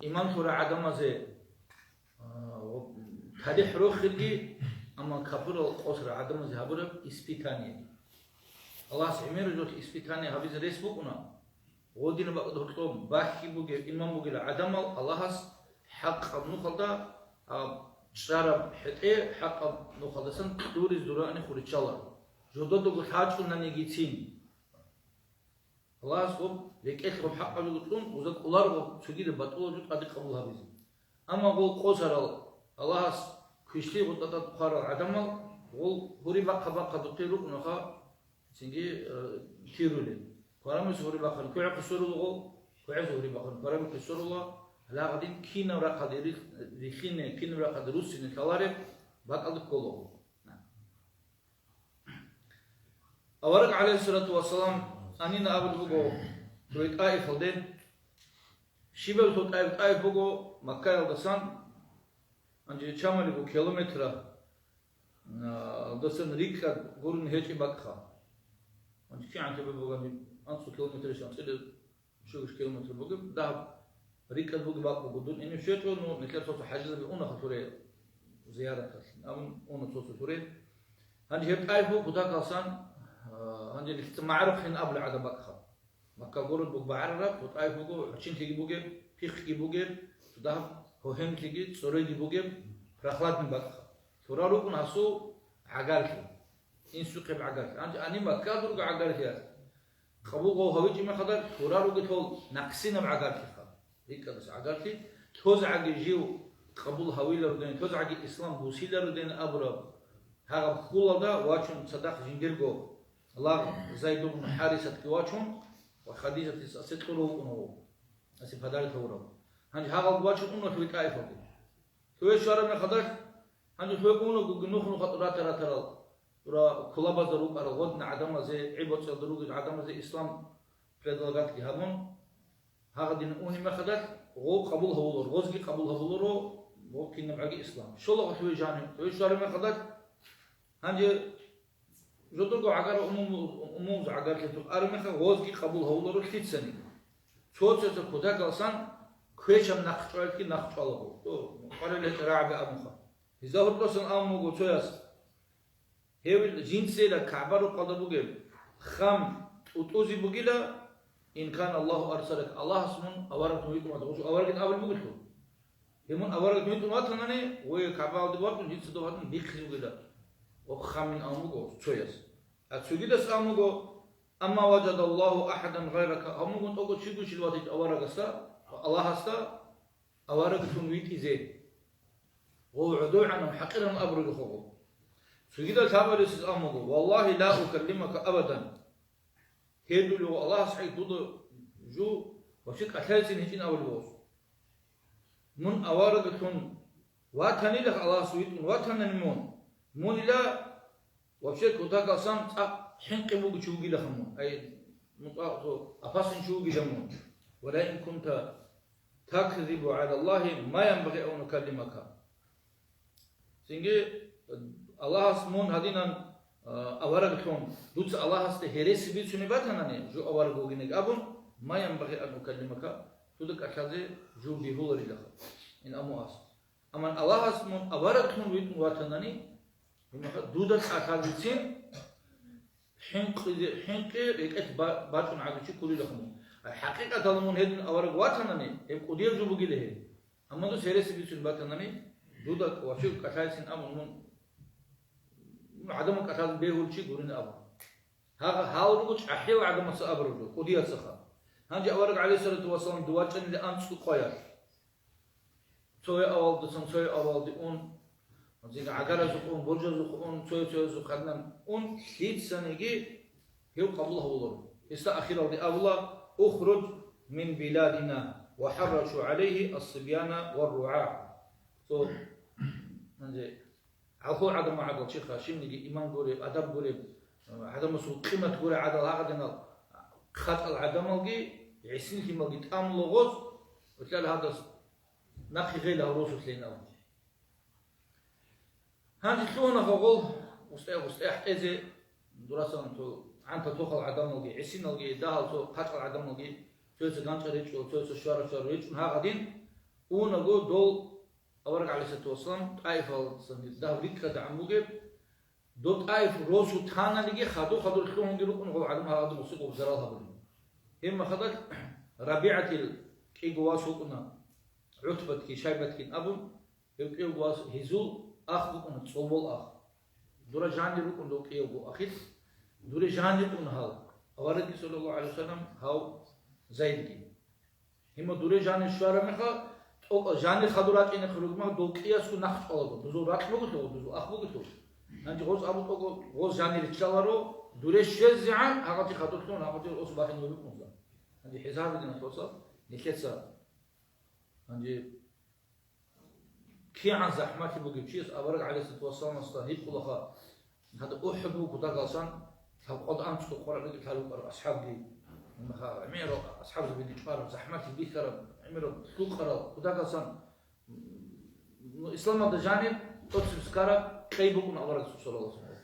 إمام ثورة عدم زي تاريخ روخي أما كبر القصر عدم زي هبرب إسبيتانية الله سعمير جوت إسبيتانية هبيز ريسبوكنا ودين بقى دكتور باكي بوجي إمام بوجي عدم الله حق نخلدا شرب حتى حق نخلدا سن دوري زوراني خوري تشالا جودو دو حاج كنا نيجيتين الله سبحانه لك إخرب حق بيقولون وزاد أولار سجيد بطول جود قد قبولها بيزن أما قول قصر الله كشتي قطعة قرار عدم قول هوري بقى دكتور نخا سنجي كيرولين كلام سوري بقى كوع قصور الله كوع سوري بقى كلام قصور الله لا قدين كينا رقد ريخين كينا رقد روسي نكالارب بقى الكلام أورق عليه الصلاة والسلام أنينا أبد بقو تويت آيف هلدين شبه توت آيف بقو مكة الدسان أنجي شامل بقو كيلومتر الدسان ريكا قرن هيجي بقى أنجي كي عن تبي بقو أنسو كيلومتر شان سيد شوش كيلومتر بقو ده ريكا بقو بدون إنه شيء إنه نكتب صوت حاجة بأونا خطورة زيارة أم أونا صوت خطورة أنجي هيك آيف بقو ده كاسان هنجي اللي معرف حين قبل عدا بقى مكة قرد بق بعرف وطايف بقو عشان تيجي بقى فيخ تيجي بقى ده هو هم تيجي سوري تيجي بقى رخلات من بقى ثورارو كن هسو عقارك إنسو قب عقارك أني مكة درج عقارك يا خبوق هويجي ما خدر ثورارو قتول نقصنا بعقارك هيك بس عقارك توزع جيو قبول هويل ردين توزع الإسلام بوسيلة ردين أبرا هذا كل ده واشون صدق جنجرجو الله زيد بن حارثة كواشون وخديجة ستقولوا إنه أسيب هذا الثورة هني هذا الواشون إنه في كائفة هو الشارع من خدر هني هو إنه جنوخ نخطرات ترى كلاب ضروب على غدنا عدم زي عبادة ضروب عدم زي إسلام فدلقات كهمون هذا دين أوني ما خدر هو قبول هولور غزقي قبول هولورو ممكن نبعي إسلام شو الله هو جاني هو الشارع من خدر هني جدرجو عقار أمم عقار كتب أرمخا غوزكي قبول هولورو كتير سني شو تجد كذا قلسان كويشم نخشوال كي نخشواله تو قارن لتراعي أمخا إذا هو بلسان أمم قو توياس هيل جنسي لا كعبارو قدر بوجيل خام وتوزي بوجيلا إن كان الله أرسلك الله سمون أورك نويكم هذا وش أورك أول بوجيلهم همون أورك نويكم هذا ناني وكعبارو دوات جنس دوات بيخي بوجيلا وخامن أموجو شويس أتسجدس أموجو أما وجد الله أحدا غيرك أموجو تقول شيء شلوات أورك استا الله استا أورك تنويت إزاي وعدو عنهم حقيرهم أبرد خوه سجد الثابرس أموجو والله لا أكلمك أبدا هيدو لو الله صحيح تود جو وشك أثلاثين هجين أول بوس من أورك تون واتني لك الله سويت واتني نمون مون لا وبشكل كذا قسم حنق بوق شوقي لخمون أي مطاقته أفاسن شوقي لمون ولئن كنت تكذب على الله ما ينبغي أن نكلمك سينجي الله اسمون هدينا أورقتهم دوت الله است هرس بيت سنباتنا نه جو أورقو جنك أبون ما ينبغي أن نكلمك تودك أكذا جو بيهولري لخ إن أمواس أما الله اسمون أورقتهم بيت مواتناني دودت أكاديسين حنق ركعت باتون عادشي كل لخمو الحقيقة تلمون هذين أورق واتناني هم قدير جو بقيله أما دو سيرس بيسون باتناني دودت وشيء أكاديسين أمون عدم أكاد بيهول شيء قرن أبو هذا هاولوش أحيو عدم سأبرجو قدير سخا هنجي أورق عليه الصلاة والسلام دواتشن اللي أنسو قياش سوي أول دسم سوي أول دون زين عقارة زقون برجة زقون سوي زقنا هيت سنجي هو قبله ولر إستا أخيرا دي أولا أخرج من بلادنا وحرشوا عليه الصبيان والرعاع so نجي عفو عدم عدل شيخ هاشم نجي إمام قريب أدب قريب عدم سو قيمة قريب عدل هذا خط العدم الجي عسين كي ملقي تأمل لغوز وتلاقي هذا نقي غير هروس لينا هذه شلون فقول مستحيل إذا دراسة أنتو عن تدخل عدم الجي عسين الجي ده تو خط العدم الجي تويس كان شريج أو تويس شوار ريج من هذا دين اونغو دول اورغ عليه الصلاه والسلام طائف الصندي ده ريكا دعموجب دو طائف روسو تانا ليجي خدو الخون ديرو كون عدم هذا موسيقى وزرال هبل اما خدت ربيعه الكيغواس كنا عتبه كي شايبه كي ابو الكيغواس هيزول اخذ كنا تصوبول اخ دورا جاندي كون دو كيغو اخيت دورا جاندي كون هال اورغ صلى الله عليه وسلم هاو زيدكي هما دورا جاندي شوارا مخا او جاندي خدورات ان خروجما دو قياس كو نخ قالو دو رات لوغو دو اخ بوغو انت غوز ابو توغو غوز جاندي ريتشالارو دورا شزعان اغاتي خدورتون اغاتي اوس باخين وبكم عندي حساب دينا توصل نكتسا عندي كي عن زحمتي بوغي بشيس ابرق عليه الصلاه والسلام استهيب كلها هذا احبو كدا قالسان قد انت قرا لك قالوا اصحابي ما عميرو اصحاب بدي تفار زحمتي بيكر عميرو تقرا كدا قالسان اسلام ده جانب توصل سكارا كيبكم ابرق صلى الله عليه وسلم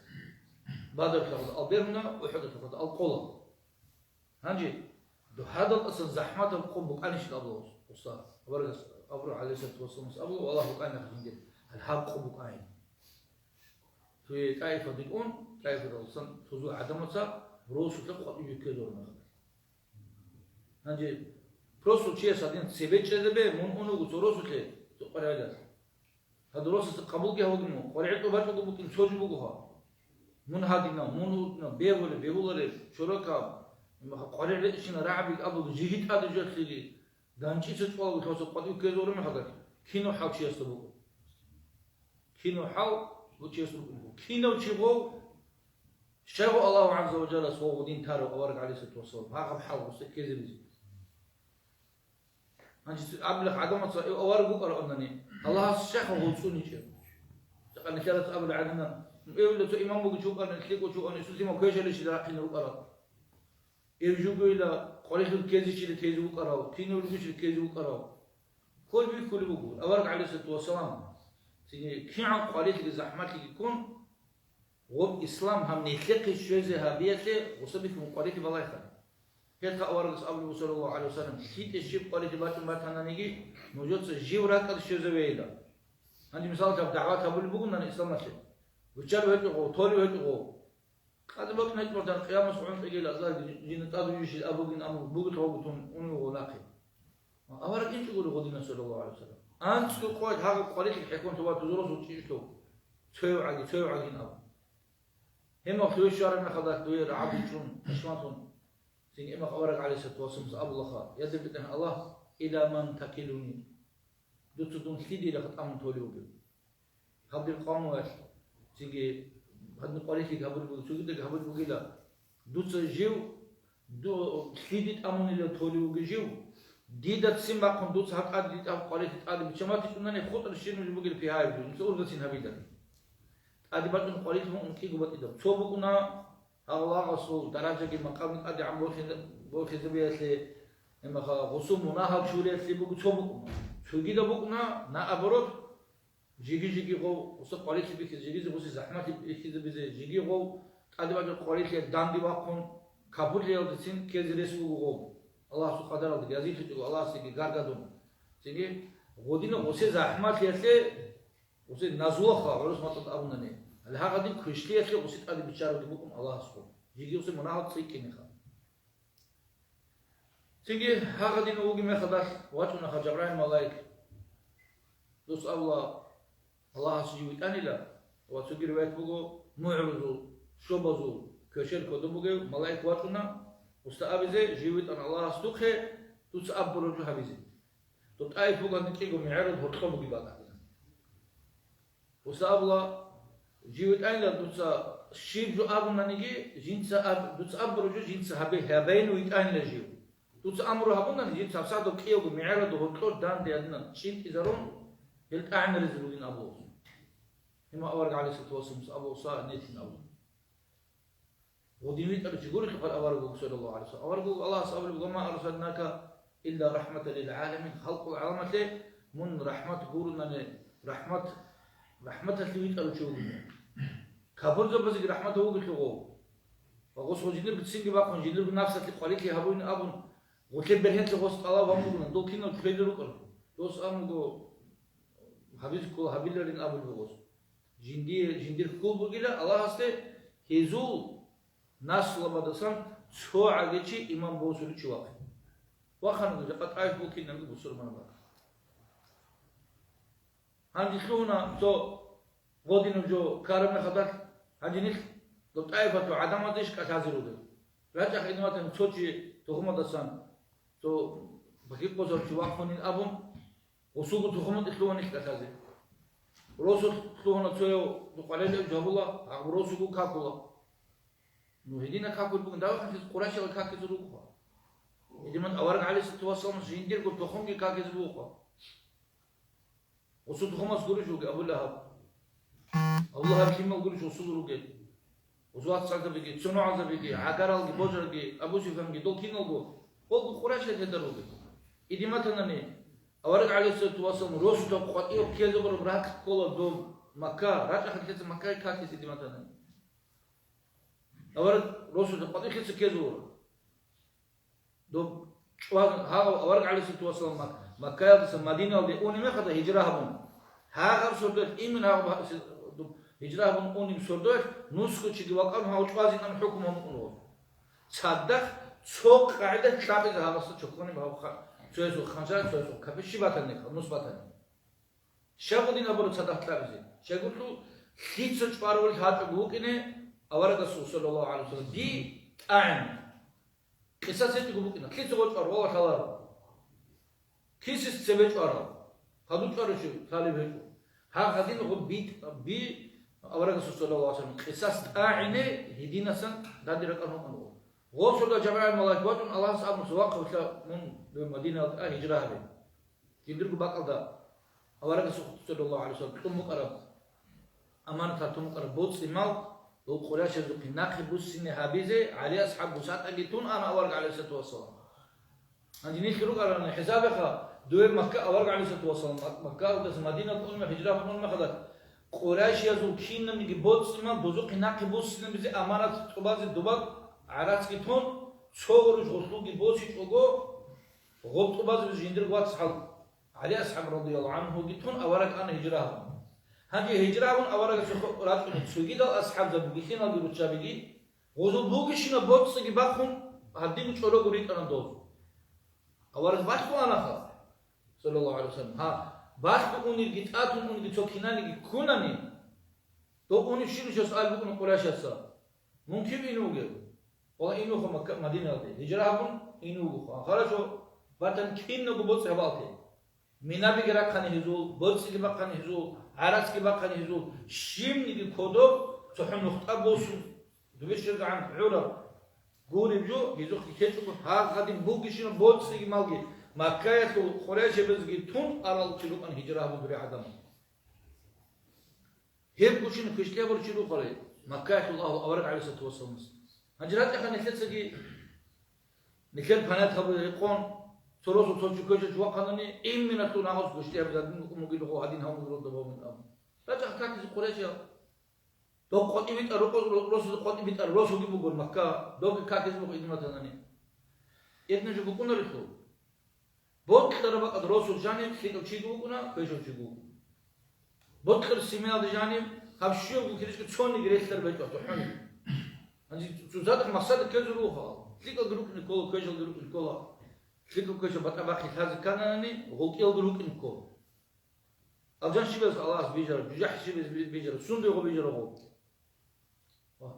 بعد الخبر البرنا وحدث القول هنجي دو هذا اصلا زحمه القوم بقانش الابلوس استاذ ابرو عليه الصلاه والسلام ابو والله بقانا خنجر الحق بقاين في طائفه ديكون طائفه اصلا تزو عدمتا روسو تقوا يكدورنا هنجي بروسو تشي سادين سيبيتشده به مون اونو روسو تي تقرايدا هذا روسو قبول جه هوغنو قريتو باتو بوكين سوجو بوغو مون هادينا مون بيبول شروكا ما قرر إشنا رعبي أبو جهيد هذا جالسلي دانشي تطلع وتوصل قديم كذا ما هذا كينو حاو شيء يستبوق كينو حاو وشيء يستبوق كينو شيء شاو الله عز وجل سوى ودين تارو أورك عليه الصلاة والسلام ها حاو بس كذا بيجي أنت أبلغ عدم أورك بقرا أنني الله الشيخ هو سوني شيء تقول كذا أبلغ عدنا يقول له إمام بقول شو أنا كذا شو أنا سوسي ما كويس اللي شيء راح نقرا إرجوعيلا قريش الكيزي اللي تيجي بقراو كينو الكيزي اللي تيجي بقراو كل بقول أورك عليه الصلاة والسلام تيجي كي عن قريش الزحمات اللي يكون غب إسلام هم نخلق الشيء هابيته وصبي في قريش بالله يخلي هذا أورك أبو صلى الله عليه وسلم كيت الشيء قريش باتم باتنا نيجي موجود جيورات الشيء زويلا عندي مثال تبع دعوات أبو بقول أن الإسلام نشل وجرب هتقو طوري هتقو هذا وقت نجمع دان قيام سبحانه تجيل الله جين تادو يشيل أبو جين أمو بوجت هو بتون أنو غلاقي أورك إنت تقول غدينا صلى الله عليه وسلم أنت تقول هذا قريش الحكومة تبغى تزوره وتشيله تسوي عجين أبو هم أخذوا الشارع من خذك دوير عبد شون مشماتهم سين إما أورك عليه الصلاة والسلام أبو الله يدل بدنا الله إلى من تكلني دوتون خدي لقد أمن توليوبي هذا القاموس سينجي هذا قريش يقبل بوجود يقبل بوجيلا دوت جيو دو خديت أمون اللي تولي وجيو ديدت سيمبا كون دوت هات أديت أب قريش أدي بجماعة كنا نخوض الشيء اللي بوجيل في هاي بدون سؤال بس ينهبيدا أدي بعدين قريش مو أنكي قبل إذا شو بكونا الله رسول درجة كي مقام أدي عم بوخ زبية لي إما خا غصوم مناهب شو لي في بوك شو بكونا شو كده بكونا نا أبرد جيجي غو وصل قريش بيك جيجي بس زحمة بيك جيجي غو أدي بعد قريش داندي باكون كابول ليه ودسين كيزريس غو الله سو قدر الله جازي تجو الله سيجي غارغادون سيجي غودينا وسي زحمة ليه وسي نزوخة عروس ما تطابونني الها قديم كريشليه ليه وسي أدي بيشارو دبوكم الله سو جيجي وسي مناهض سيكيني خا سيجي ها قديم وجي ما خداش واتونا خجبرين ملاك دوس الله سجود أنا لا وتجري وقت بقول معرضو شبازو كشر كده بقول ملاك واتونا واستقبزه جيوت أن الله استوخه تتصبروا جو هبزه تتعرف بقول أنت كيقوم معرض هرقم بقول بعد واستقبلا جيوت أنا لا تتصشيب جو أبونا نيجي جنس تتصبروا جو جنس هبين ويتأن لا جيو تتصأمروا هبونا نيجي تتصادق كيقوم معرض هرقم دان ديادنا شين إذارون يلت أعمل زلولين أبوه هما أورق عليه الصلاة والسلام أبو صار نيتين أبوه ودينيت أرجع يقول لك أورق صلى الله عليه وسلم أورق الله سأقول وما أرسلناك إلا رحمة للعالمين خلق العالم من رحمة قولنا رحمة اللي أرجع كبر زبزق رحمة هو بتلقوه وغصو جنب بتسيني باقون جنب نفسك لقالك هبوين أبون وتبرهن تغص الله وامرنا دول كنا تفيدوا دوس أمغو حبيز كل حبيلرين أبو البوس جندير كل بقيلا الله هسته هزول ناس لبادسان شو عجيشي إمام بوسولي شواك وخانو جاكت عايش بوكين نمي بوسول من بعد هنجي خلونا تو غودينو جو كارم خدك هنجي نخ تو طائفة تو عدم ديش كتازيرو ده راجع خدمات توشي تخمة دسان تو بقي بوسول شواك فنين أبوم وسوق تخمة خلونا نخ كتازير روسو خلونا تويو تقاليد جابولا روسو كاكولا نو هدينا كاكول بقول داو خمسة قراشة الكاكي زروقها إذا من أورق عليه ستوصل مسجين قلت تخم كي كاكي زروقها وصوت خمس قرش وجا أبو الله الله بكيم قرش وصوت روجا وزوات سالت بيجي شنو عز بيجي عقارل بيجي بوجر بيجي أبو سفيان بيجي دول كينو جو قول قراشة تدروجا إذا ما تناني أورق عليه ستوصل روس تبقى إيه كي زبر براك كولا دوم مكة راجع خديت مكة كاكي إذا ما تناني أورق روسو تقطع كيس كيزور دو أورق عليه ستوصل مكة بس مدينة ودي أوني ما خد هجرة ها غير سردوت إيمن ها هجرة أوني سردوت نسخة شيء وقام ها وشوازين أم حكمهم أنو صدق سوق قاعدة شابه ها بس شكوني بها شوية خمسة شوية كبشي باتني نص باتني شغلين أبورو صدق كلامي شغلوا خيط سوتش بارول هات بوكينه أورد الرسول صلى الله عليه وسلم دي أعن قصة ستة بوكنا كيس وجه والله خلاه كيس السبج أرى هذا أرى شو ثالث هجو هذين هو بي أورد الرسول صلى الله عليه وسلم قصة أعن هدينا سن دادي ركانهم أنو غوصل جماعة الملائكة الله سبحانه وتعالى وشلا من المدينة هجرة به يدرك بقى ده أورد الرسول صلى الله عليه وسلم تم مقرب أمانة تم مقرب بوت المال لو قريش يزقي ناقي بوسيني هابيزه علي أصحاب بوسات أجيتون أنا أورق عليه الصلاة والسلام عندي خيروق على حسابك دوير مكة أورق عليه الصلاة والسلام مكة وتس مدينة أم هجرة من أم خدت قريش يزقين من جبوت سما بوزق ناقي بوسيني بزي أمانة تباز الدباب عراس كيتون شغل جوسلو جبوسي شغو غوب تباز بزيندر قوات صحاب علي أصحاب رضي الله عنه جيتون أورق أنا هجرة هذه هجرة أورق شخو راتون سويد الأصحاب زبوجين على الرجابيجي وزول بوجيشنا بوت سجي باخون هدين شلو قريت أنا دوز أورق باخو أنا خا صلى الله عليه وسلم ها باخو أني جيت أتون أني جيت كيناني كوناني تو أني شيل شو سؤال بكون قريش هسا ممكن إنه جل والله إنه خو مكة مدينة هذه هجرة هون إنه خو خلاص باتن كين نقول بوت سبالته منا بيجرا خاني هزول بوت سجي بخاني هزول عرس كي بقى نهزول شيم نيجي كودو صحن نخطأ بوسو دويش عن عورة قولي بجو يزوخ كيشوف ها قديم بوكيشين بوت سيجي مالجي ما كايتو خريج بزجي تون أرال تلو أن هجرة بدري عدم هيك بوشين كشكي بقول تلو خريج ما كايتو الله أورد عليه الصلاة والسلام هجرات أخي نكلت سجي نكلت بنات هبل يقون سروس وصوتش كوجة جوا قانوني إم من التون عاوز كشتي أبدا ممكن هو هادين هم يقولون ده من أم لا تحكي في قريش يا دو قط يبيت الروس قط يبيت الروس وجي بقول مكة دو كاكيز بقول إدمة تناني إدنا جو بقولنا ريتو بود ترى بقى الروس الجانب خير تشيجو بقولنا كيش تشيجو بود خير السماء الجانب هبشيو بقول كذا كتشون نجريت ترى بيجوا تحوني عندي تزاد مقصد كذا روحه تلقى جروب نيكولا كيش جروب نيكولا خيرو كيش بتأبى خير هذا كانني وهو كيل جروب نيكولا الجان شبيز الله بيجر جح شبيز بيجر سندي هو بيجر هو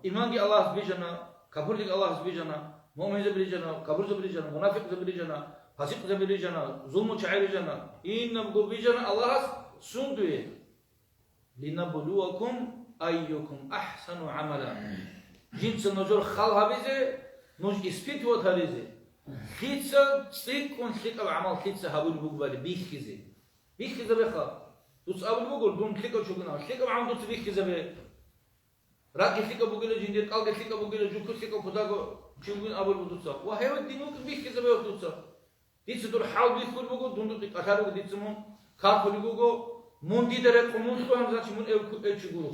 إيمان دي الله بيجنا كبر دي الله بيجنا مؤمن زبريجنا كبر زبريجنا منافق زبريجنا فاسق زبريجنا ظلم شعيرجنا إن نبغو بيجنا الله سندي لنبلوكم أيكم أحسن عملا جنس نجور خال هبيزه نج إسبيت وثالثه خيتسا سيكون خيت العمل خيتسا هبول بقبل بيخزه بيخزه بخا تسأل بقول دون خيكا شغلنا خيكا معهم دوت بيخزه به راكي خيكا بقول جندير قال خيكا بقول جوكو خيكا فداغو شغلين أبول بدوسا وهاي الدينوك بيخزه به بدوسا ديس دور حال بيخول بقول دون دوت أثاره ديس مون خاف بقول مون دي درك مون خو هم زاتي مون شغلو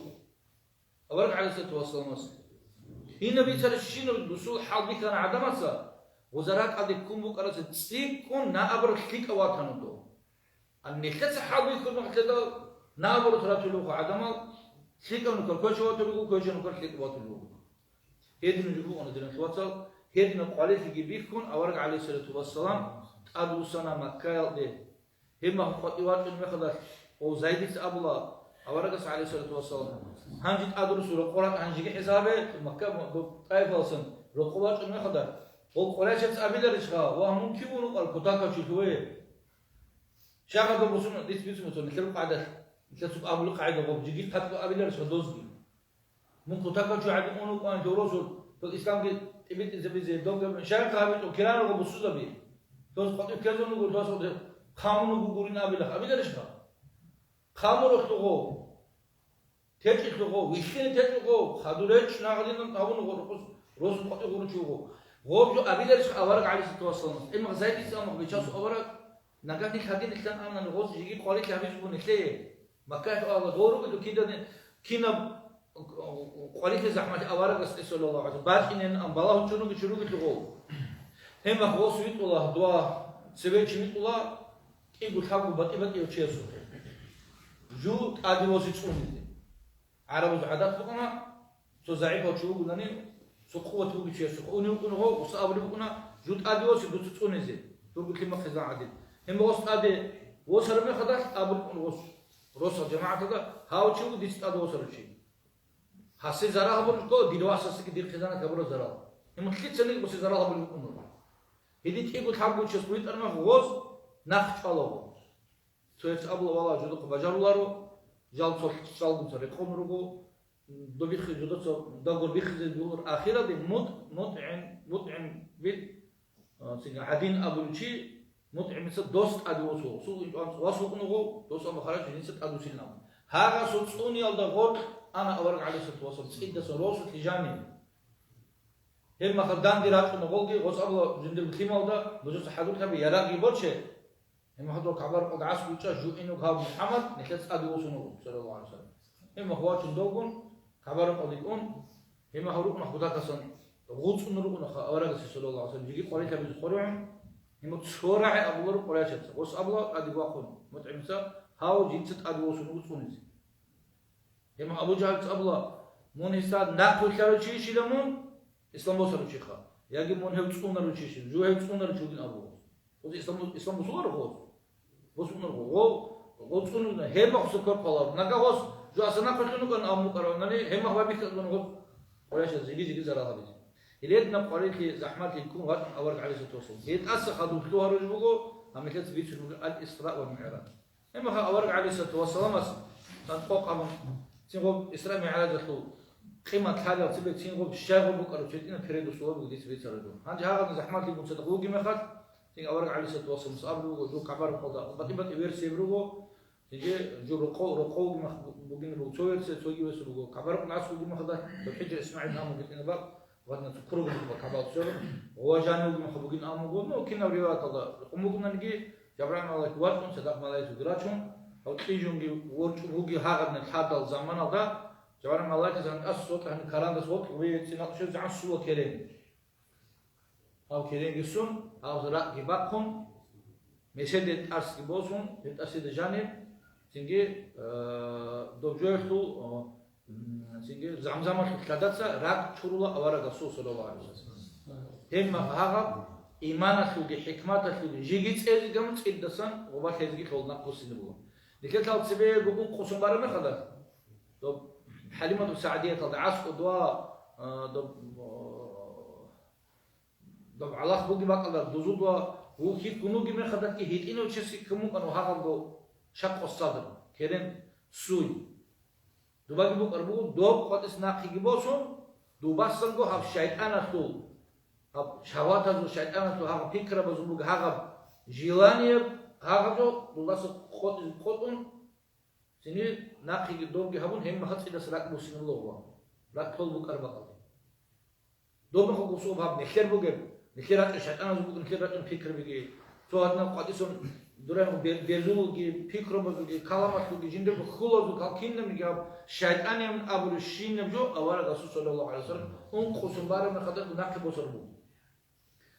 أورك على الصلاة والسلام هنا بيصير الشين الوصول حال بيكنا عدمسا وزارات قد يكون بقرة تسيكون نأبر خيكا واتنودو النخلة حاول يكون مختلف نابر تراتلوه عدمال سيكون كل كوش واتلوه كوش نقول سيك واتلوه هذي نجيبه أنا درن توصل هذي نقولي في جبيكون أورج عليه الصلاة والسلام أدو سنة مكة ده هم خطوات المخدر وزايدس أبلا أورج عليه الصلاة والسلام هنجد أدرس القرآن هنجي حسابه مكة طائف أصلا رقوات المخدر والقرآن شخص أبيل رشقة وهم كيفون الكتاكا شتوه شاغل بروسون ديس بيسون مثلا مثل قاعدة مثل سوق أبو القاعدة وبجيجي حتى أبيل رشقة دوزي من كتاكا شو عاد أنو كان جورosol في الإسلام كي تبيت زبيزة دوم شاغل كابيت وكلام وبوسوس أبي دوز قطع كذا نقول دوز خامون وقولين أبيل رشقة خامون رختوه تجلوه ويشين تجلوه خدورش ناقلين نقولون غرقص روز قطع غرقشوه غوب جو أبيل رشقة أورق عليه الصلاة والسلام إما زايد إسلام بيشاس أورق نقدر نخدين الإسلام أمنا نغوص يجي قالي كهبيز بنتليه مكة الله دورو بدو كده كنا قالي كزحمة أورق صلى الله عليه وسلم بعد إن أم بالله شنو كتلوه هم غوص يت الله دوا سبب شميت الله يقول حقه بتي يوشيسو جو أدي وزيتوني عرب عادات بقنا تزعيب وشو قلنا سو قوة وبيشيسو أوني وكنا وصابري بقنا جو أدي وزيتوني زي تقول كلمة خزان عدل هم وصل أدي وصل من خداش أبو وصل جماعة كذا هاو شو ديست أدي وصل شيء حسي زرا هبل كو دينوا أساس كدير خزانة كبر زرا هم كل سنة بس زرا هبل يكونوا هدي تيجي تحبوا شو سويت أنا غوز نخش الله سويت أبو والله جدك بجارولارو جال صال بنصر يقومرو دوبي خجدت دعور بيخزن دور آخرة دي مطعم بيت سينغ عدين أبولشي مطعم مثل دوست أدو سو واسو كنوغو دوست أبو خارج جنسة أدو سينام هذا سوتسوني على غور أنا أورق عليه الصلاة والسلام سيد سروس تجاني هم خدام ديرات كنوغولجي وس أبو جندل بخيمال ده بجوز حدود كبي يراقي برشة هم حضور كبار قدعس بيتشا جو إنه كاب محمد نخلص أدو سنوغو صلى الله عليه وسلم هم خوات شندوغون كبار قديكون هم هروك نخودا كسن غوت نروك نخ أورق صلى الله عليه وسلم يجي قرية كبير قرية هم تشورع أبولر قرية شمس وس أبولر أدي واقون متعمسا هاو جنسة أدو سنوغو سونيز هم أبو جهل أبولر من هستاد نقل كارجي شيلمون إسلام بوسر شيخا يجي من هو تسون نرجي شيل جو هو تسون نرجي دين أبو وده إسلام بوسر هو بوسر هو تسون هم بخصوص كرقلا نجاوس جو أصلا كلنا كنا أمو كرامني هم هو بيكون هو قريش زيجي زرا هذي اللي نقول لك زحمة يكون غير أورق عليه التواصل يتأسى خدوا كلها رجوعه هم كده بيت الإسراء والمعراج هم أورق عليه التواصل مس تنقق أمم تيجوا إسراء معراج خلو قيمة هذا تبي تيجوا الشاغل بكرة تشتينا فريد الصور بقديس بيت رجوع هذا هذا زحمة يكون صدقوا جمع خد تيجي أورق عليه التواصل مصاب جو كبار قضاء بتبت يورسي بروجو تيجي جو رقو بقين بوتشوير سوي بس بروجو كبار ناس بقين مخدا بحجة إسماعيل نامو قلنا بقى وأنا تكرر بكبار سوي هو جانو بقين نامو قلنا وكنا رياض هذا قمنا نجي جبران الله كوارتون صدق ملاذ وقراتهم أو تيجونجي وجي هاغنا الحادة الزمان هذا جبران الله كذا أسوق عن كلام الصوت ويتناقش عن سوى كلام أو كلام يسون أو زراعة جباكم مسدد أرس جبوسون يتأسد جانب تيجي دوجورتو تيجي زمزمة كذا راك شرولا أورا رسول صلى الله عليه وسلم هم هذا إيمان أخوي حكمة أخوي جيجيت إيه جمت إدسان وبعد هذي كلنا قصين بقول لكن لو تبي بقول قصون بارم خلاص طب حليمة السعدية تضعف أدواء طب على خبوقي بقى دوزودوا هو كيف كنوجي من خدك هيت إنه تشسي كمو كانوا هذا جو شق الصدر كرين سوي دوبا بقول أربعة دوب قد إسناقي جبوسون دوبا سنجو هاب شيطان أخو هاب شهوات هذا الشيطان أخو هاب فكرة بزوج هاب جيلاني هاب جو دوبا خطون سني ناقي دوب جهابون هم ما خدش إذا سلاك بوسين الله هو لا كل بق أربعة دوب ما خو صوب هاب نخير بقى نخيرات الشيطان زوج نخيرات الفكر بيجي تواتنا قادسون درهم بيرزوجي فكرة بزوجي كلامات بزوجي جندب خلاص بقى كيننا مجاب شيطان يوم أبو الشين نبجو أولا رسول صلى الله عليه وسلم هم خصوصا بارم خدر ناقي بوسربو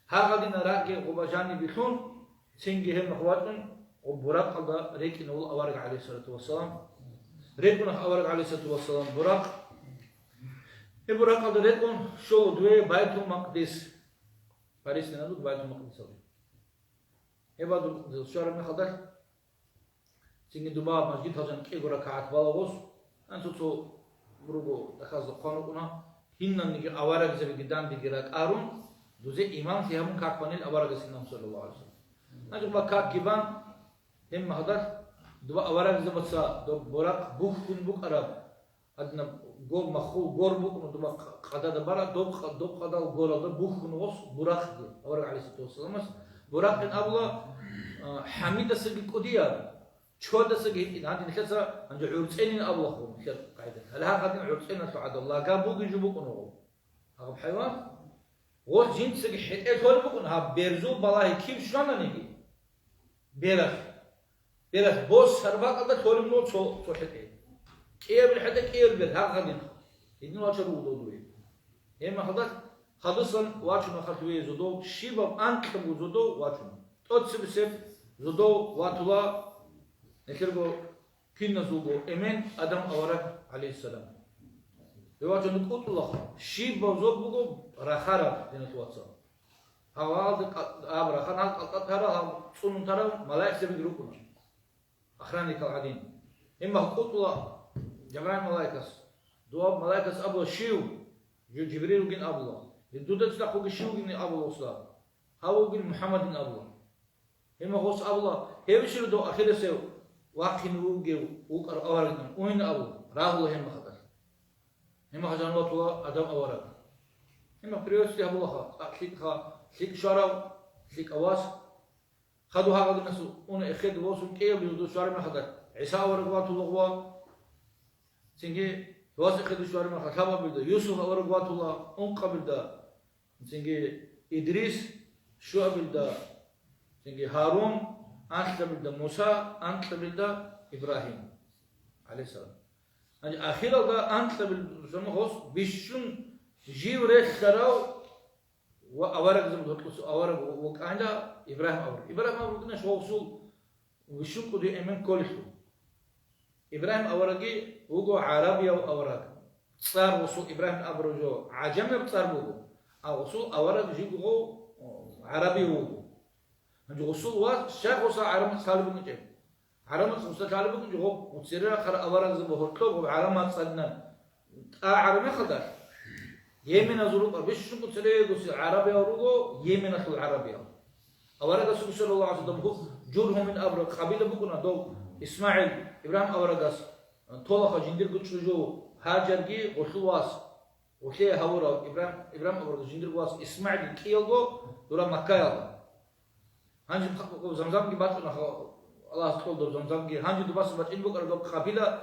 هذا دينا راكي وبجاني بيخون سنجي هم خواتن وبراق الله ريكن الله أورق عليه الصلاة والسلام ريكن أورق عليه الصلاة والسلام براق براق الله ريكن شو دوي بيت المقدس باريس نادو بيت المقدس هبا دو شهر من خدر سيني دوبا مسجد هجن كي غورا كات بالاغوس أنتو تو بروغو دخاز قانونا هنن نيجي أورق زي جدان بيجرا كارون دوزي إمام فيهم كاكبانيل أورق سينام صلى الله عليه وسلم نجوا بكاك جبان هم هذا دوا أورق زي بس دو براق بوك كن بوك أراب أدنى غور مخو غور بوك دوا قدا دبارا دو قدا غور هذا بوك كن وس براق أورق عليه الصلاة والسلام براق إن الله حميد سجى كوديا شهود سجى هذه نكسر عند عرسين الله هو مثل قاعدة هلا هذا عرسين سعد الله قام بوك يجيبوك نوع هذا حيوان وش جنس سجى حتى هول بوك نها بيرزو بالله كيف شلون نيجي بيرخ بوس سرباق هذا هول منو شو حتى كير بالحتى كير بير هذا غادي إذن واش رودو دوي هم هذا صن واشنا خطوي زودو شيبم أنكم زودو واشنا تود زودو واتوا نكرجو كنا زوجو إمن آدم أورك عليه السلام يواجه نقول الله شيب بزوج بقو رخارة دينتواتسا هواد أبرا خنال قطرة صون ترى ملاك سبيدروكنا أخراني كالعدين إما قلت الله جماعة ملاكس دوا ملاكس أبو شيو جبريل وجن أبو الله الدودة تلاقوا شيو جن أبو الله صار هاو جن محمد جن أبو الله إما هوس أبو الله هي بيشيل دو أخير سيو واقين وجو وقر أورجنا وين أبو راهو هم خطر هم خجان وطوا أدم أورج هم بريوس يا أبو الله خليك شارع خليك أواس خدوا هذا الناس ون أخذ وصل كيه بيزودوا شارع من خطر عيسى أورج وطوا غوا سنجي واس أخذ شارع من خطر بيدا يوسف أورج وطوا قبل دا سنجي إدريس شو قبل دا سنجي هارون أنت بلدا موسى أنت بلدا إبراهيم عليه السلام يعني آخر هذا أنت بلدا خلاص بيشون جيو ريش تراو وأورق زم دوتلوس أورق وكأندا إبراهيم أورق نش وصول وشون كده إمام كله إبراهيم أورقي وجو عربي أو أورق صار وصول إبراهيم أبرجو عجمي بصار بوجو أو وصول أورق جيجو عربي وجو نجوا وصول شاف وصل عرم سالب نجيب عرم وصل سالب نجيب وتصير خر أورق زبه هرتلو وعرم صدنا عرم خدر يمين أزورك بيش شو كتير دوس عربي أوروجو يمين أخذ عربي أورق رسول صلى الله عليه وسلم جورهم من أبرق قبيلة بكونا دو إسماعيل إبراهيم أورقاس طلق جندير قتشجو هاجر جي وخلواس وكيه هورا إبراهيم أورق جندير قواس إسماعيل كيلو دورا مكة يلا هنجي زمزم کی بات کرنا الله سبحانه دو زمزم کی هنجي دو بس بچين بو کر دو قبيله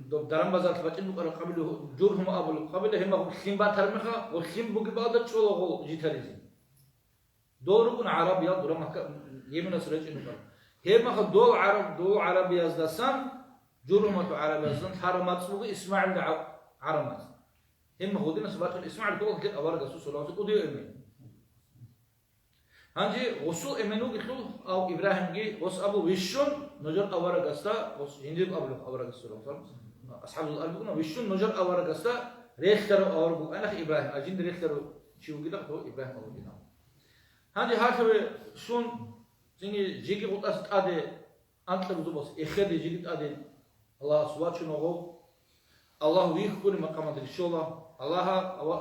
دو درم بازار کی بچين بو کر قبيله جورهم ابو قبيله هم خيم با ترمخه وخيم بو کی بعد چولو جيتريزي دوركن عربيه دور مكه يمن سرچين بو هم دو عربيه ازدسان جورهم تو عربيه ازدسان حرمات سبو اسماعيل عرمات هم هودين سبات اسماعيل دو كده اورغ رسول الله صلى الله عليه وسلم هنجي وصول إمنو قتلو أو إبراهيم جي وص أبو ويشون نجار أورا قستا وص هندي أبو أورا قستا أصحاب الأرض بقولنا ويشون نجار أورا قستا ريخترو أورا بقول أنا إبراهيم أجين ريخترو شو كده هو إبراهيم أورا جينا هنجي هاكبه شون زيني جيجي قط أست أده أنت بزو بس إخد جيجي أده الله سوات شنو هو الله ويخبر مقامات الشولا الله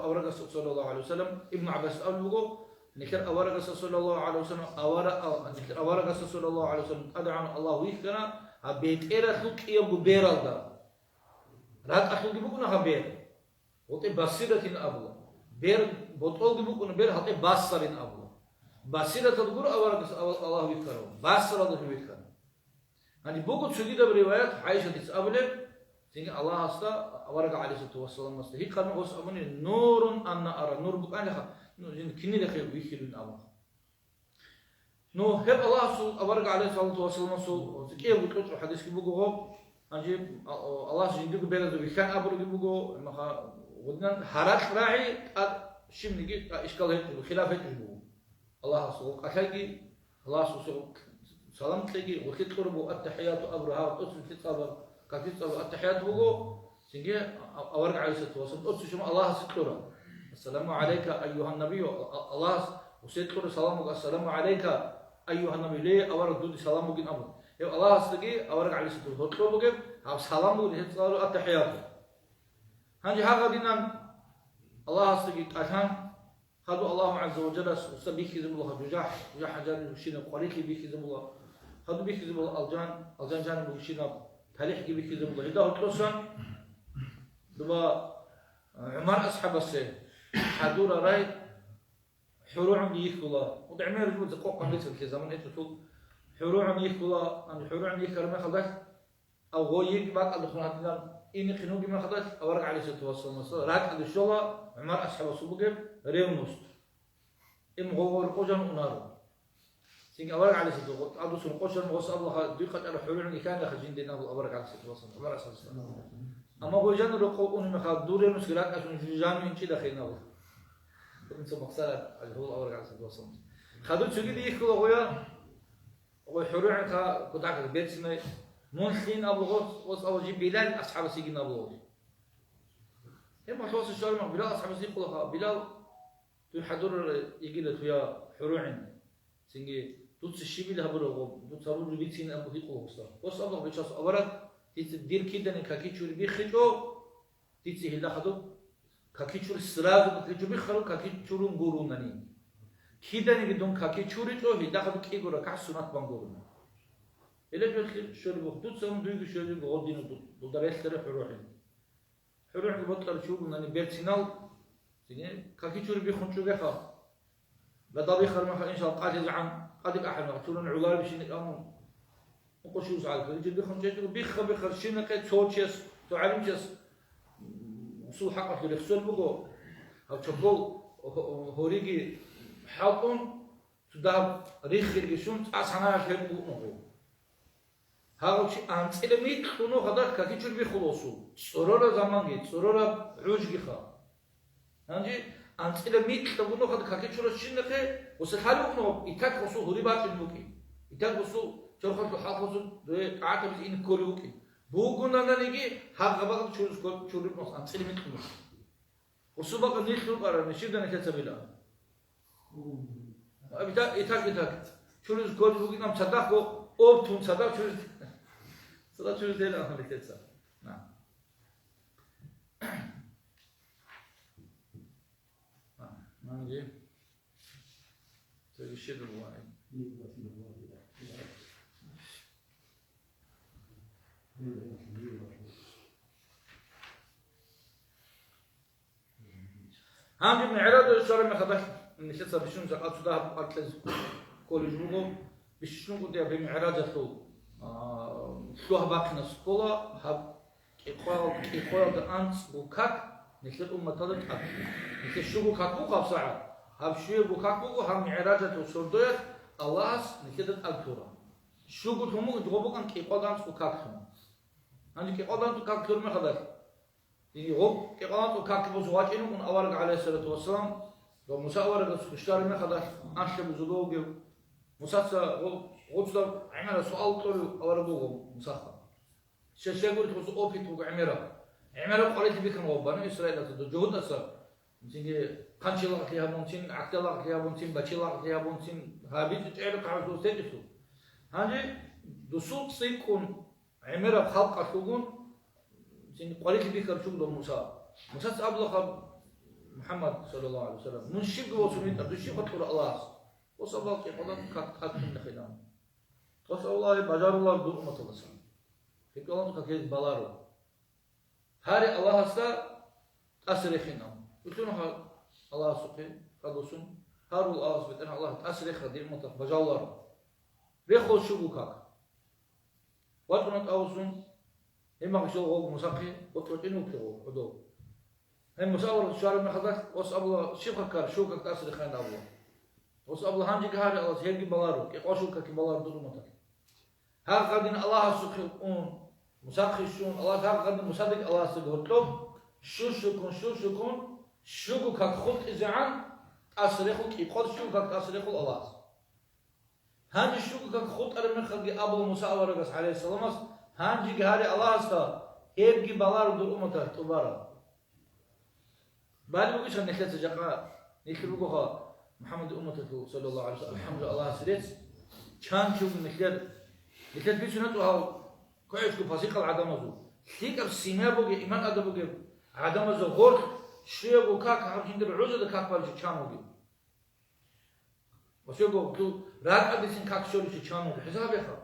أورا قستا صلى الله عليه وسلم ابن عباس أول بقول نكر أورق صلى الله عليه وسلم أورق صلى الله عليه وسلم أدعى الله ويخنا هبيت إيرا خلق يبو بيرال دا رات أخلق يبوكنا هبير وطي بصيرة أبلا بير بطول يبوكنا بير هطي باصر أبلا بصيرة تدقور أورق الله ويخنا باصر الله ويخنا يعني بوكو تشجيد بروايات عائشة تسأبله سينك الله أستا أورق عليه الصلاة والسلام أستا هي قرن غص أمني نور أنا أرى نور بقى كني دخل ويخلون الله نو هب الله سو أورق عليه الصلاة والسلام سو كيف بتقول حديث كي بقول أجيب الله سيندك بيرد ويخان أبرو كي بقول ما خا ودنا حرق راعي شيء من إشكال هيك خلاف هيك بقول الله سو أكلكي الله سو سلام تلاقي وكيت قربوا التحيات أبرها أتصل في صبر كافيت صبر التحيات بقول سنجي أورجع على ست وصل أتصل شو الله ستورة السلام عليك أيها النبي الله وستورة سلام السلام عليك أيها النبي ليه أورج دودي سلام وجين أمر يبقى الله استجي أورجع على ست وصل بقول هذا سلام وجين صار التحيات هنجي هذا دينا الله استجي عشان هذا الله عز وجل استبيك زم الله جاح حجر شينا قريك بيك زم الله هذا بيك زم الله الجان جانب شينا تاريخ بيك زم الله إذا هتلوسن دبا عمر أصحاب السيف حدورة راي حروع يكلا ودعمير يقول زقوق قميص في زمان إيش تقول حروع يكلا أن حروع يكرم خلاص أو هو يجي بعد الدخول هذا إني خنوقي ما خلاص أورق عليه ستوصل مصر راك هذا الشغل عمر أصحاب السوق ريونوس إم غور قجن ونار سين أورق عليه ستوصل أبو سن قجن وصل الله دقة على حروع اللي كان خرجين دينا أورق عليه ستوصل عمر أصحاب السوق أما قجن رقوا أنهم خدوري مسكرات عشان جان من شيء دخلنا هو إنسان مقصر على هو أورق عليه ستوصل خدور شو كده يخلوا غويا وحروع كا قطعة البيت سنة منخين أبو غوث وص أول جيب بلال أصحاب السجن أبو غوث هم خلاص الشارع مع بلال أصحاب السجن كلها بلال تحضر يجي له ويا حروعين سنجي توت الشيء اللي هبره توت صاروا له بيتين أبو هيك وصار وص أبو بيشاس أورد تدير كده نكاكي شو بيخجو تيجي هلا خدو كاكي شو السراغ بتجو بيخلو كاكي شو نقولونني كده نقدون كاكي شو رجو هلا خدو كي يقول كاس سنات بانقولنا إلا جل شو بخدود سام دوي شو اللي بغضينه دو درس ترى حروح البطل شو قلنا بيرتينال تيجي كاكي شو بيخون شو بيخا لا ضبي خرم إن شاء الله قاعد يزعم قاعد يقحنا شو العلال بيشين الأمم وقشوا زعل كل جد بيخون جد بيخ شيء نقيت صوتشيس تعلم جس وصول حقه في الخسول بقو أو تقول هوريجي حاطون تداب ريخ يرجعون أصحنا كم بقو هذا شيء أنت إذا ميت خنو هذا كذي شو بيخلصوا صورة زمان جيت صورة عوج جيخا هنجي أنت إذا ميت تقولوا هذا كذي شو رشين نخه وسحلو خنو يتاك خصو هوري بات الموكي يتاك خصو شو خصو حافظوا ده عاتب إن كلوكي بوجونا نيجي هذا بقى شو ربنا أنت إذا ميت خنو خصو بقى نيخلو برا نشيد أنا كتبلا يتاك شو رزق كل نام صدقه أو تون صدق شو صدق شو زين أنا لكتسا نعم نعم جي تقول شيء بالواحد هم جبنا عرض الشرع ما خدش من كتسا بشون زقات صدق أكلز كل جمعة بشون قد يبي معراج ثو شو هباقنا سكولا هب إخوال دانس بوكاك مثل أمة تلك مثل شو بوكاك بوكا بساعة هب شو بوكاك بوكا هم معراج ثو سردويت الله مثل الأكتورة شو قلت هم جوابك أن إخوال دانس بوكاك هم عندك إخوال دانس بوكاك كل ما خدش يعني هو إخوال دانس بوكاك بزواج إنه من أورق عليه الصلاة والسلام وموسى أورق الشتار ما خدش أنشأ بزوجه مسافة غوصة عمل سؤال طول أوربوه مسافة شيء يقول تقول أوبيت وعمره قريت بيكم غوبنا إسرائيل تدجود أصلا مثل خنشلا كليها بونتين عقلا كليها بونتين بتشلا كليها بونتين هابيت تعرف على شو تدرسوا هذه دسوق سيكون عمره خلق شغون مثل قريت بيكم شغل موسى أبلغ محمد صلى الله عليه وسلم من شيء وسميت دشي خطر الله وصل الله كي قدام كات من خدام وصل الله بجار الله دون ما تلصق في كلام كذي بالارو هاري الله هستا أسرخنا قلتنا الله سقي قدوسون هارو الله سبحانه الله أسرخ دي مطلق بجار الله ريخو شبوكك واتنا تأوسون هم مشوا هو مساقي وتوتينو كيو عدو هم مساور الشارع من خدك وصل الله شبكة شوكك أسرخنا الله وصل الله هم جي هاري الله هيرجي بالارو كي قاشوكك بالارو دون مطلق هذا قدين الله سبحانه مساقي شون الله تعالى قدم مصدق الله سبحانه شو كان خلق إزعان أسرخو كي قد شو كان أسرخو الله هانجي شو كان خط على من خلق أبو موسى ورقص عليه السلام هانجي جهاري الله استا هيبجي بالار دور أمته تبارا بالي بقولش أن نخلص جاكا نخلصها محمد أمته صلى الله عليه وسلم الحمد لله سريت كان شوف نخلص بيشنات وها كويس كفاسيق العدم زو ثيك السيمة بوجي إيمان أدب بوجي عدم زو غور شيء بوكاك هم هند العجز كاك بالش كان بوجي وشو تو راك أديسين كاك شوري كان بوجي حساب يخا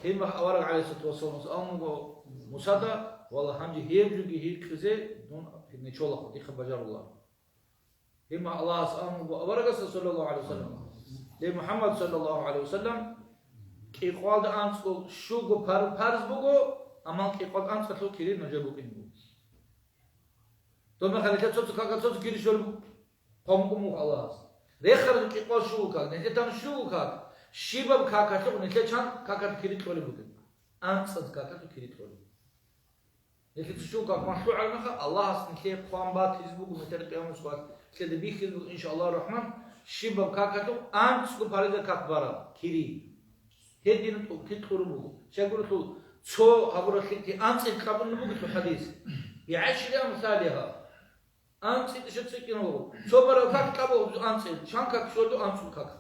هم أورق عليه الصلاة والسلام أمو مسادا والله همجي هيبجوجي هيك خزي دون نشوله خدي خبجار الله هم الله أمو أورق صلى الله عليه وسلم لمحمد صلى الله عليه وسلم كي قال أنسكو شو جو بارز بوجو أما كي قال أنسكو كيري نجابو كينبو توما خليك تصوت كاكا تصوت كيري شو قومكم الله ريخر كي قال شو كاك نجتان شو كاك شيباب كاكا تو نجتان كاكا كيري تولي بوجو أنسكو كاكا كيري تولي نجت شو كاك مشروع على الله سنكلي قام بات حزبوجو متر قيام سوات كده بيخدم إن شاء الله الرحمن شيباب كاكا تو أنسكو بارز كاك بارا كيري هدين تدخلوا بوجو شاقول له شو هقول لك أنت قبل نبوك في الحديث يعيش لها مثالها أنت تشد سكينه شو برا كاك قبل أنت شان كاك شو دو أنت كاك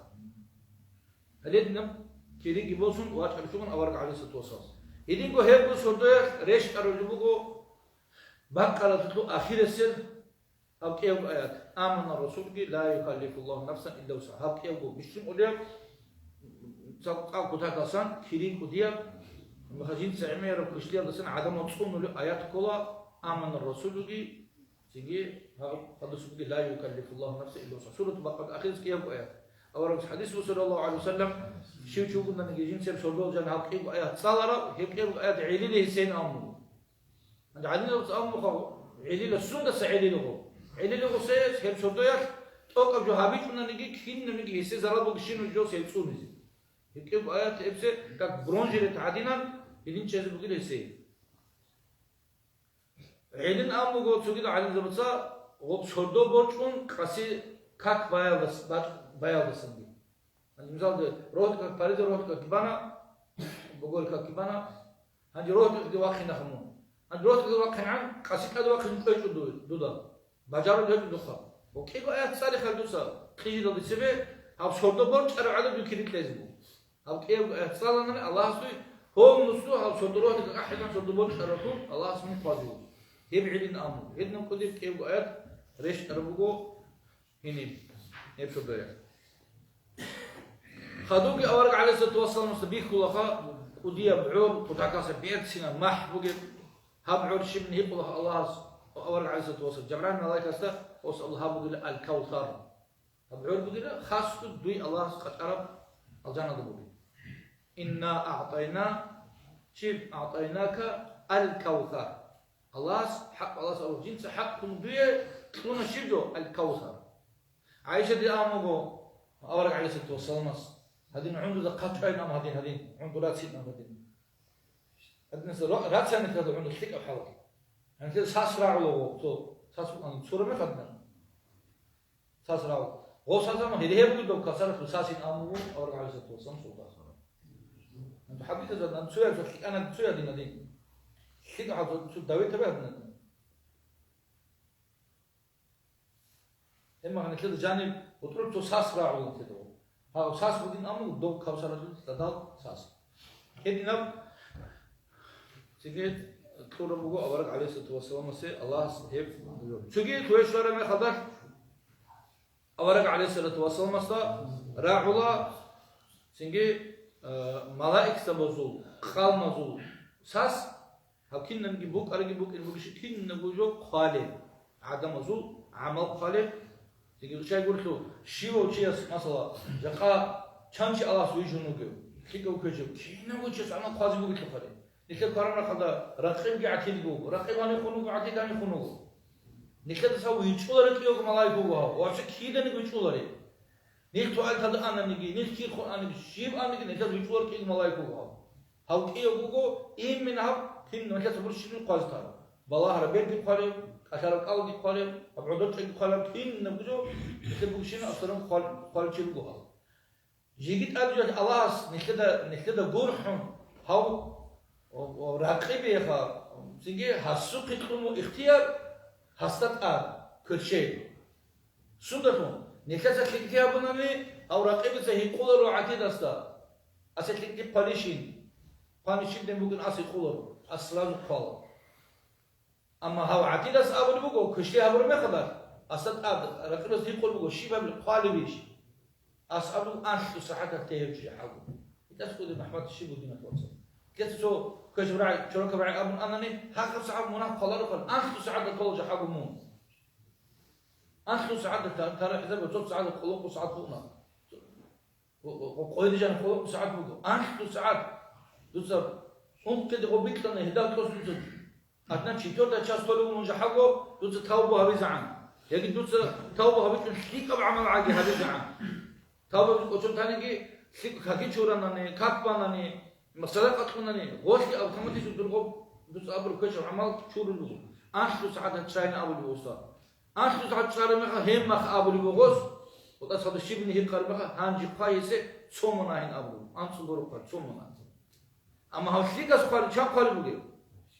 هليدنا كيري جبوسون واحد شوفن أورك عليه ستوصل هدين كو هيبو صدق ريش كارو بوجو بقرة تطلع آخر السر أو كيف آيات آمن الرسول لا يكلف الله نفسا إلا وسعها هب كيف بو مشتم أولياء سأقول كتاك أصلا كيرين كديا مخزين سعيمية رب كشليا دسنا عدم تصون له آيات كلا آمن الرسول جي تيجي هذا سبب لا يكلف الله نفسا إلا وسعها سورة بقرة آخر كيف آيات أورك حديث صلى الله عليه وسلم شو قلنا نجيجين سير سولو جان هب كيف آيات صالرا هب كيف آيات عيلي له سين أمو عند عيلي له أمو خو عيلي له سنة سعيلي له عيلي له سيس هب سولو يك توقف جو هابيش قلنا نجي كين نجي هسه زراد بقشين وجو سيسوني كيف آيات إبسة كك برونجي لتعدينا يدين شيء بقول هسه عيلين أمو قلت سوكيد عيلين زبطة غب شردو برشون قاسي كك بايا بسندي مثال ده روح كك باريس روح كك كبانا بقول كك كبانا هنجي روح كك دواخي نخمون هنجي روح كك دواخي عن قاسي كك دواخي نقيش دودا بجارو ده دوخا وكيف آيات صالح خلدوسا خيجي ده بسبب هاب شردو برش أرو عدد يكريت لازمه هاب كيف صالحنا الله سوي هو نصو هاب شردو روح كك أحد شردو برش أرو الله سمي قاضي يبعدين أمر هدنا كذب كيف آيات ريش أربوجو هني يبشر ده خدوقي أورق على ستوصل مستبيك كلها ودي بعور وتعكس بيت سنة مح بوجي هبعور شيء من هيب الله أورق على ستوصل جبران الله كسته وصل الله بقول الكوثر هبعور بقول خاص دوي الله قد عرب الجنة بقول إنا أعطينا شيء أعطيناك الكوثر الله حق الله أو جنس حقكم دوي تكون شيء الكوثر عايشة دي أمو أورق على ستوصل مص هذين عنده دقات عين أم هذين عنده رات سيدنا هذين هذين رات سنة كذا عنده ثقة بحاول يعني كذا ساس راعو تو ساس أنا صورة ما خدنا ساس راعو هو ساس ما هي بقول دو كسرت ساسين أمو أورق على ستوصل صودا أنت حبيت هذا أنا سويا أنا سويا دين ثقة حاول شو داوي تبعنا إما أنا كذا جانب وتروح تو ساس راعو كذا ها ساس بدين أمو دو كوسرة تدال ساس كده نب تيجي تقول ربنا أورك عليه الصلاة والسلام مسي الله سبحانه تيجي تويش لنا ما خدك أورك عليه الصلاة والسلام مسا راعولا تيجي ملائكة تبصوا خال مزول ساس هكين نجي بوك أرجع بوك البوكش كين نبوجو خالد عدم مزول عمل خالد تيجي شيء يقول له شيء وشيء مثلا جاكا شانشي الله سوي شنو كيو كيكو كيجو كينا وشيء أنا قاضي بقول له خالد نكتب قرارنا خدا رقيب قاعدين جو رقيب أنا خنوق قاعدين أنا خنوق نكتب سوي يشوف لك يوم ملاي بوها وعشان كيدا نيجي يشوف لك نيجي سؤال خدا أنا نيجي نيجي كير خو أنا شيب أنا نيجي نكتب يشوف لك يوم ملاي بوها هاو كيو بوجو إيه من هاب كين نكتب برش شنو قاضي ترى بالله ربيت بقالم أشارك أول بقالم أبعدت بقالم كين نبجو نكتب برشين أصلاً قال شيء بوها جيت أرجع الله نكذا جورحهم هاو راقبي خا سيجي هسوق يكونوا اختيار هستات كل شيء سودهم نكذا كذا بنامي أو راقبي زي قولر وعتيد أستا أسيت لك بانشين ده ممكن أسيت قولر أسرار قال أما هاو عتيد أس أبو بقول كشتي أبو ما خبر أسات راقبي زي قول بقول شيء بالقالبيش أسألوا أنت ساعتها تيجي حاجة تسكت محمد الشيء بدينا توصل كتسو كشبراء شركة براء أبن أنني هاك ساعة مناف قلنا قل أنت ساعة كل حاجة مون أنت ساعة ترى إذا بتصل ساعة قلوب وساعة فوقنا وقيد جان قلوب ساعة فوق أنت ساعة دوسر أنت كده قبيك تنا هداك توصل أتنا شيتور ده شاس طلبوا من جحاجه دوسر توبوا هبي زعان يجي دوسر توبوا هبي تنسيك بعمل عادي هبي زعان توبوا وشون ثاني كي خاكي شورانني كاتبانني مسألة قطعنني غوشي أو كم تيجي تدرغب دوس أبرو كشر عمل شورلو أنت ساعة تشاين أبو الوسط أنت ساعة تشاين مخ هم مخ أبو الوغوس وده هذا الشيء بنيه قربها هانجي قايسة ثمنا هين أبو أنت سبورو قر ثمنا أما هالشيء كسر شاق قلبه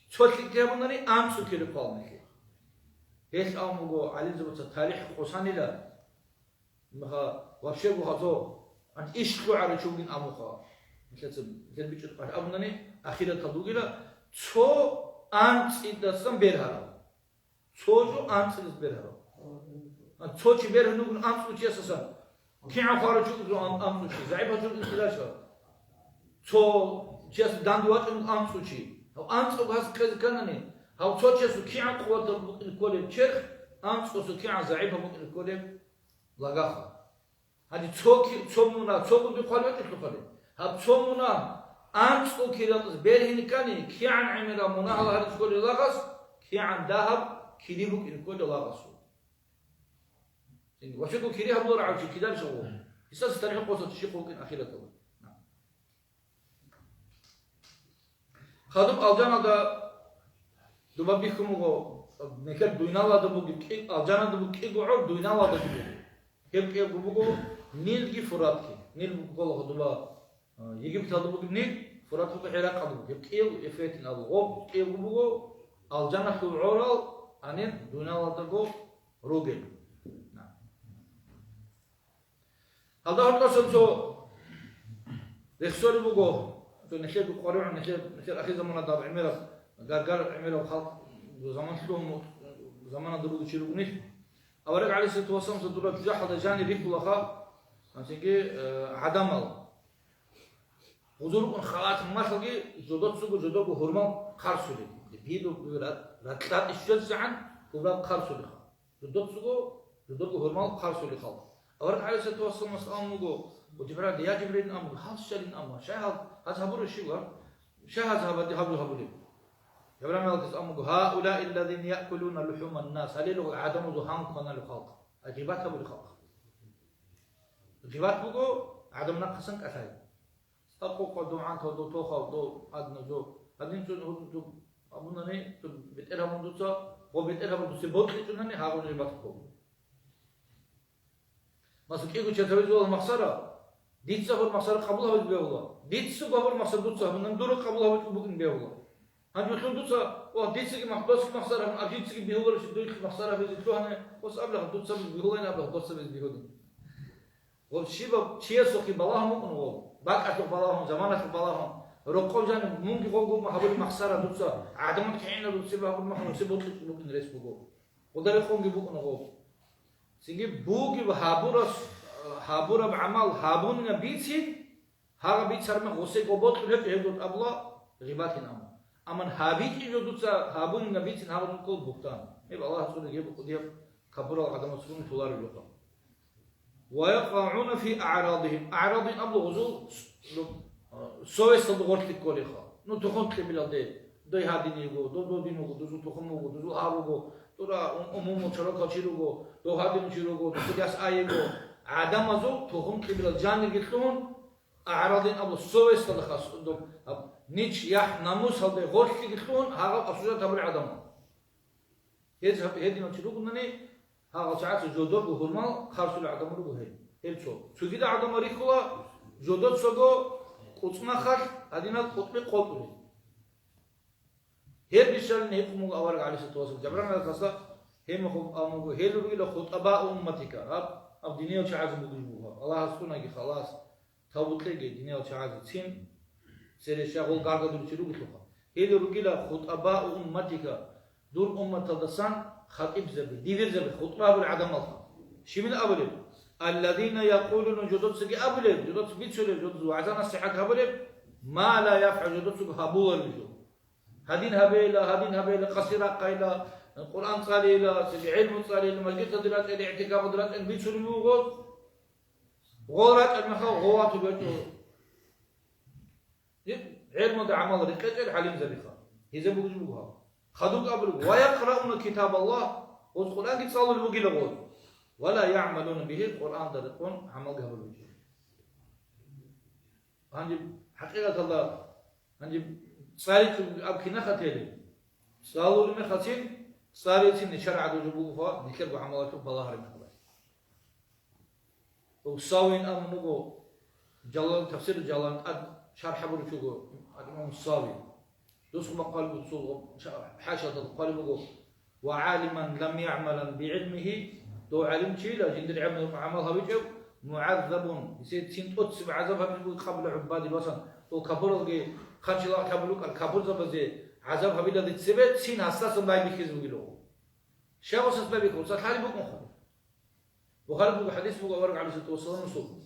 شو شيء كيابونني أنت سكير قلبه هيك أمغو على زبط التاريخ قصاني لا مها وشيء هذا أن إيش على شو من أموخا مثل بيجود قال أبونني أخيرا تدوغيلا شو أنت إدرسم بيرهارا شو جو أنت إدرس بيرهارا شو شيء بيرهارا نقول أنت شو شيء أساسا كي عفارة شو جو أنت شو زعيبها شو إنتلاجها شو شيء داندوات أنت شو شيء أو أنت شو هذا كذا كناني أو شو شيء كي عقوة الكوليم شيخ أنت شو كي عزعيبها ممكن الكوليم لقاها هذه شو منا شو بدي قالوا تقولي هذا شو منا أنت شو كذا بيرهن كاني كي عن عمرا منا الله هذا شو لغاس كي عن ذهب كليبك الكل لغاسه وشكو كليه بدور على شيء كذا شو يساس تاريخ قصة الشيخ ممكن أخيرته خادم ألجانا دا دبابيكم هو نكال دوينالا دبوك ألجانا دبوك إيجو دوينالا دبوك كيف بقول نيل جي فرات نيل بقول خدوا يجيب تادو نيل فرات فوق العراق أبو كيف يفيتن أبو غوب كيف بقول الجنة في العرال أنين دون الله تقول روجل نعم هذا هو القصة رخصور بقول نشيد بقارئ نشيد أخي زمان دار عميرة قار عميرة وخالق زمان شلون زمان دروب يشيلونيش أورق عليه ستوصل صدورة جحد جاني ريك لخا أنتي عدمال حضور خالات ما تلقي جدود سوق جدود هرمان خارسولي بيدو رتلات الشجع عن كبرى خارسولي خا جدود سوق جدود هرمان خارسولي خال أورق عليه ستوصل مسألة مجو وجبران ديا جبرين أمو خالص شالين أمو شاهد هذا هبور الشيوار شاهد هذا هبولي يبرم يلقس أمو هؤلاء الذين يأكلون لحوم الناس هل لو عدم ذهان كنا لخلق أجيبات أبو الخلق أجيبات بقو عدم نقصن كثاي أقو قدوم عن تودو توخا ودو أدنى جو هذين شو هو أبونا نه بتأله من دوسا هو بتأله من دوسا بوت لي شو نني هارون جيبات كو مثلا كيف تشتري زوال المحصرة ديت سفر المحصرة قبلها بيجوا ديت سفر المحصرة دوسا من دور قبلها بيجوا هذا يخلون دوسا وديتسك محبوس محصرة من أجيتسك بيهول شدوي محصرة بيزيدوها وس أبلغ دوسا بيهولين أبلغ دوسا بيزيدوهم والشيبة شيء سوكي بلاهم ممكن هو بعد أتوق بلاهم زمان أتوق بلاهم رقم جان ممكن يقول ما هبول محصرة دوسا عدم كعينة دوسا بهبول محصرة دوسا بطل ممكن رئيس بقول وده يخون يبوكن هو سيجي بوجي هابورة بعمل هابون بيتين هذا بيت سرمه غوسي قبض كله يهدون أبلا غيبات هنا أمن هابيت يجودوسا هابون نبيت هابون كل بختان يبقى الله سبحانه يجيب قديم كبر القدم سبحانه تولار اللقاء ويقعون في أعراضهم أبلغ غزو سوى صدقات لكولها نتخون تبلده ده هادين يجو ده دين يجو ده تخون يجو ده هابو ترى أمم شركة شيروجو ده هادين شيروجو ده كجاس آيجو عدم أزو تخون تبلده جان يجتون أعراضهم أبلغ سوى صدقات نيش يح ناموس هذا غوش يجتون هذا أصلا تبرع عدم هذه ما تشوفون نني هذا ساعات جودو بهرمال خارج العدم رو هي شو كده عدم ريكولا جودت سوگو قطنا خال هدينا قطبي قطري هير بيشل نيكمو أورج عليه التواصل جبران على القصة هم خو أمو هير بيجي خطباء أمتك أب دنيا وشعاز بوجبوها الله سبحانه يجي خلاص تابوت لقي دنيا وشعاز تين سيرشة قول قارق دور شلو بتوها هير بيجي خطباء أمتك دور أمة الدسان خطيب زبي ديفير زبي خطباء بالعدم الله شمل أبلي الذين يقولون جدود سجى أبلي جدود بيتشل جدود وعزنا الصحة أبلي ما لا يفعل جدود سجى هبول الجو هدين هبيلا قصيرة قيلا القرآن صاليلا سجى علم صاليلا مسجد تدرات الاعتكاف تدرات بيتشل موجود غورات المخاو غوات بيتو علم ده عمل ركعت الحليم زبيخا هذا بوجبوها خدوك أبلي ويقرؤون كتاب الله والقرآن قد صلوا الوجيل غور ولا يعملون به القرآن درقون عمل قبل الوجه هنجي حقيقة الله هنجي صارت أبكينا خطيرة صالوا لنا خطين صارت نشرع دوجبوه فا نكرب عملاته بالله رحمه وصاوين أمنو جلال تفسير جلال شرح برشوجو الإمام الصاوي دوس مقال بتصوغ حاشا قال بقول وعالما لم يعمل بعلمه دو علم شيء لا جندر عملها بيجو معذب يصير سين أتس بعذابها بيقول قبل عباد الوطن وكبر الجي خرج الله كبلوك الكبر زبزة عذابها بيدا تسبت سين حساس ما يبيكيز بيقولوا شيء وصلت ما بيقول صار حالي بكم خالد وخالد بقول حديث بقول ورق على ستوصل نصوب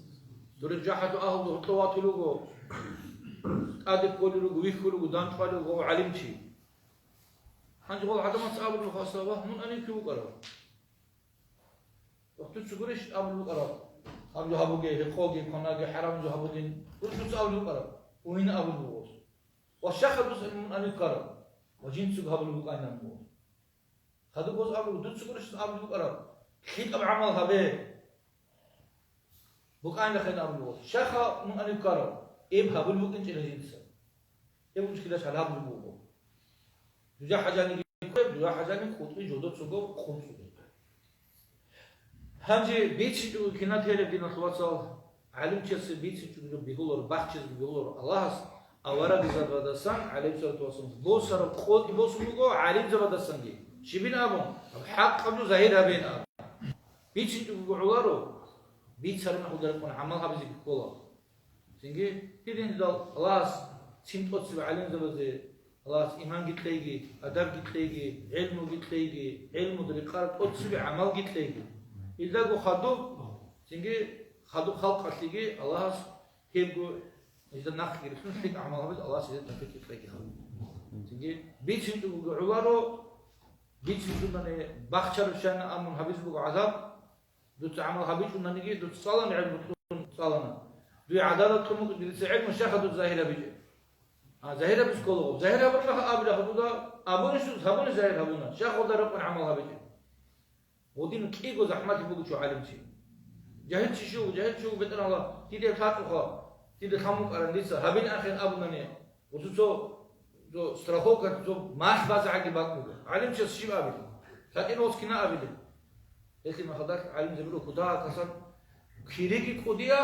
دور الجاحة أهل دور طوات لوجو أدب كل لوجو ويك لوجو دانش لوجو علم شيء هنجي والله هذا ما تقابل الخاصة من أنا كيو قرر وقت تشكرش قبل القرار قبل هبوجي هقوجي كناجي حرام جو هبوجين كل شيء قبل القرار وين قبل الوقت والشخص بس من أن القرار وجين سوق قبل الوقت أنا نقول هذا بس قبل دود تشكرش قبل القرار خيط بعمل هبه بقى خير قبل الوقت شخص من أن القرار إيه قبل الوقت إنت لازم تسوي إيه مشكلة على قبل الوقت جوا حاجة نيجي جوا حاجة نيجي خود بيجودو سوق خود سوق هنجي بيتش كنا تهرب دين الخلاصة علم كيس بيتش جو بيقولوا بحث بيقولوا الله أورا بزبادسان علم سر توصل بوسر خود بوسموجو علم زبادسان دي شبين أبو حق قبل زهير هبين أب بيتش جو عوارو بيتش سرنا خدركون عملها بزي بيقولا سنجي هيدين دال الله سين توصل علم زبادة الله إيمان قتليجي أدب قتليجي علم قتليجي علم درقات توصل عمل قتليجي إذا جو خدوب سنجي خدوب خلق أصلي الله هيبجو إذا ناخذ رسول فيك عمله بس الله سيد تفكير فيك خدوب سنجي بيتشين جو عوارو بيتشين جو نane بخشر شان أمم حبيس بقى عذاب دوت عمل حبيس ونانيجي دوت صالن علم صالنا دوي عدالة كم دوت علم شاخ دوت ظاهرة بيجي ظاهرة بس كله ظاهرة برا أبدا خدودا أبونا شو ثابونا ظاهر أبونا شاخ خدا ربنا عملها بيجي ودين كيجو زحمة بقول شو علم شيء جاهل شو بتنا الله تيجي تلاقوها تيجي خاموك على لسه هبين آخر أبونا نيا وتوصو جو استراحوك جو ماش باز عقي باكو علم شيء أبدا لكن هو سكنا أبدا لكن ما خدك علم زبلو خدا كسر خيرك خديا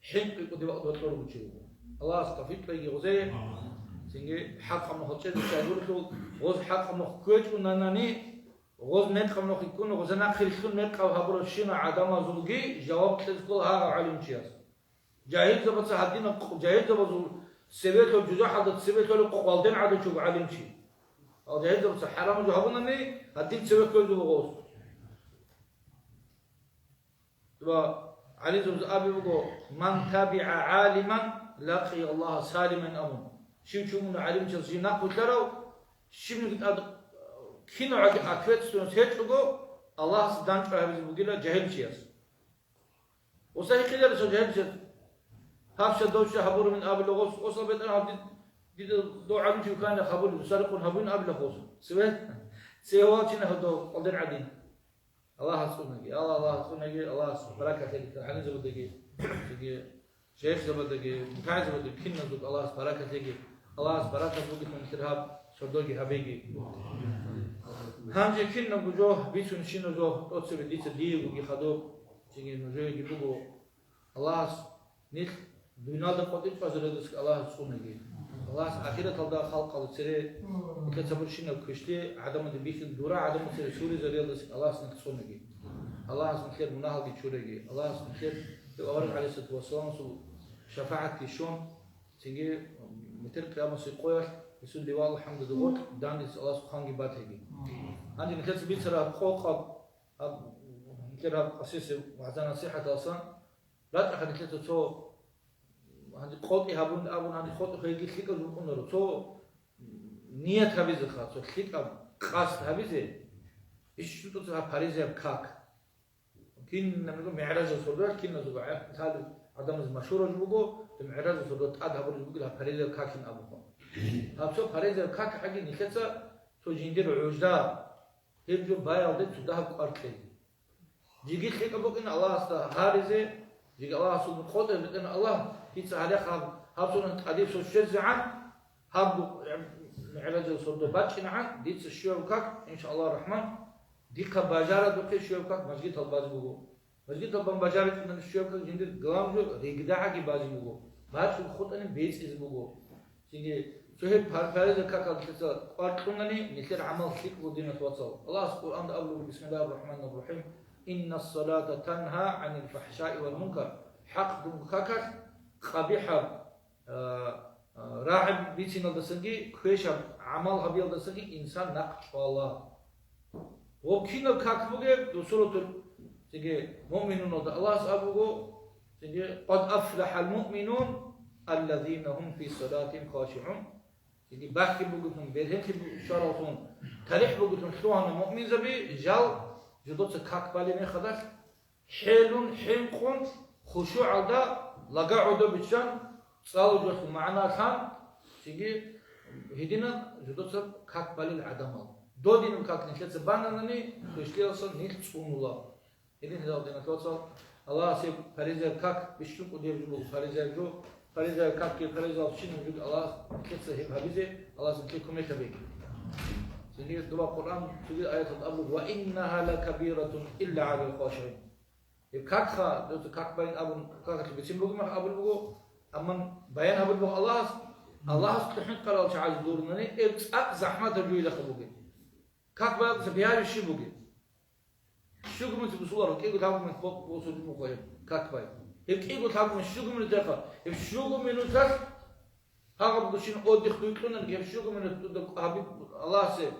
حين خدي وقت بطلوا بتشوفه الله استفيد لي غزة سينجي حق ما خدش تقول له غز حق ما كويت وناناني غز نت خم نخ يكون غزنا خيركون نت خو هبروشينا عدم زوجي جواب تقول ها علم شيء جاهل زبط سهدين جاهل زبط سبيت الجزء حدث سبيت له قوالدين عدد شو علم شيء أو جاهل زبط حرام جوابنا ني هدين سبيت كل جو غوص تبا علي زبط أبي بقول من تابع عالما لقي الله سالما أمون شو من علم شيء نقول ترى شو من كينو أكيد ستونس هيتشوجو الله سدان فهمز بقيلا جهل شيء وصحيح كده لسه جهل شيء هافش دوشة حبور من قبل لغوص وصل بيت أنا هدي دو عالم شو كان خبور سرقون هبون قبل لغوص سويت سوات شنو هدو قدر عدين الله سبحانه الله سبحانه الله بركة تيجي حنين زبدة تيجي شيخ زبدة مكان زبدة كنا زود الله بركة تيجي الله بركة زود من ترهاب شردوجي هبيجي هانجي كنا بجوه بيتون شنو جوه أتصل ديت ديو بيجي خدوب تيجي نجوي يجيبوا الله نيت Дүйнада қотит фазилетс Аллах сунеги. Аллах ахират алда халқ алсере икатсабуршина күште адамды бихин дура адамды сере сури зарелдс Аллах сунеги. Аллах сунхер мунахалги чуреги. Аллах сунхер Пeygamber Aleyhisselatü Vesselam su şefaat kişon çünkü meter kıyaması koyar Resul Livalı hamd ediyor danis Allah subhanahu wa ta'ala. Hani mesela bir sıra korkak kira asisi vazan nasihat alsan لا تأخذ كذا تو هذي قط يهابون أبون هذي قط خيجي خيك الأمور تو نية هبيزة خاص تو خيك أب خاص هبيزة إيش شو تسوى باريزة بكاك كين نملكه معراج الصدور كين نزوجه هذا عدم المشهور جبوجو معراج الصدور تاد هبور جبوجو له باريزة بكاكين أبوه هذا تو باريزة بكاك حاجة نكتة تو جندير عجدة هيجو بايعودة تده بقارتين جيجي خيك أبوك إن الله است هاريزة جيجي الله سبحانه وتعالى لأن الله يتسأل خاب هابسون قديم سوشيز عن هاب معراج الصدور باتشين عن ديت الشيوع بكاك إن شاء الله الرحمن ديكا باجارة دوكي شيوع بكاك مسجد الباز بوجو مسجد البان باجارة من الشيوع بكاك جندير غلام جو ريجداها كي باز بوجو بعد شو خود أنا بيت إز بوجو جيجي شهيد فارز كاكا كذا قارتونني مثل عمل خير ودين توصل الله سبحانه وتعالى بسم الله الرحمن الرحيم إن الصلاة تنهى عن الفحشاء والمنكر حق كاكا قبيحة راعب بيتين الدسنجي كويشة عمل هبيل الدسنجي إنسان نقش والله وكينو كاكبوجي دوسورة تيجي مؤمنون الله سبحانه تيجي قد أفلح المؤمنون الذين هم في صلاتهم خاشعون تيجي بحكي بوجتهم بيرهم كي شرطهم تاريخ بوجتهم شلون مؤمن زبي جال جدوت كاكبالي من خدش حيلون حينقون خشوع على لقعدوا بيشان صالوا جوه معنا كان تيجي هدينا جدوت كاكبالي العدم دودين كاك نشيت بانانني خشلي أصلا نيل تسون الله هدين هذا دينا توصل الله سيب فريزة كاك بيشوف ودير جو فريزة جو فريزة كاك كي فريزة شين وجود الله كيسه هب هبيزة الله سبحانه وتعالى سنية دعاء القرآن تقول آية الأبلغ وإنها لكبيرة إلا على الخاشعين كاك خا دوت كاك بين أبو كاك بيسم بقول ما أبو بقول أما بيان أبو بقول الله سبحانه قال تعالى دورني زحمة تجوي لخبوجي كاك بين سبيار الشبوجي شو قمت بسولار كي قلت من فوق وصل مقايم كاك بين كي قلت من شو قمت دفع شو قمت نوتر هذا بقولين أودي خليكنا نجيب شو قمت هابي الله سه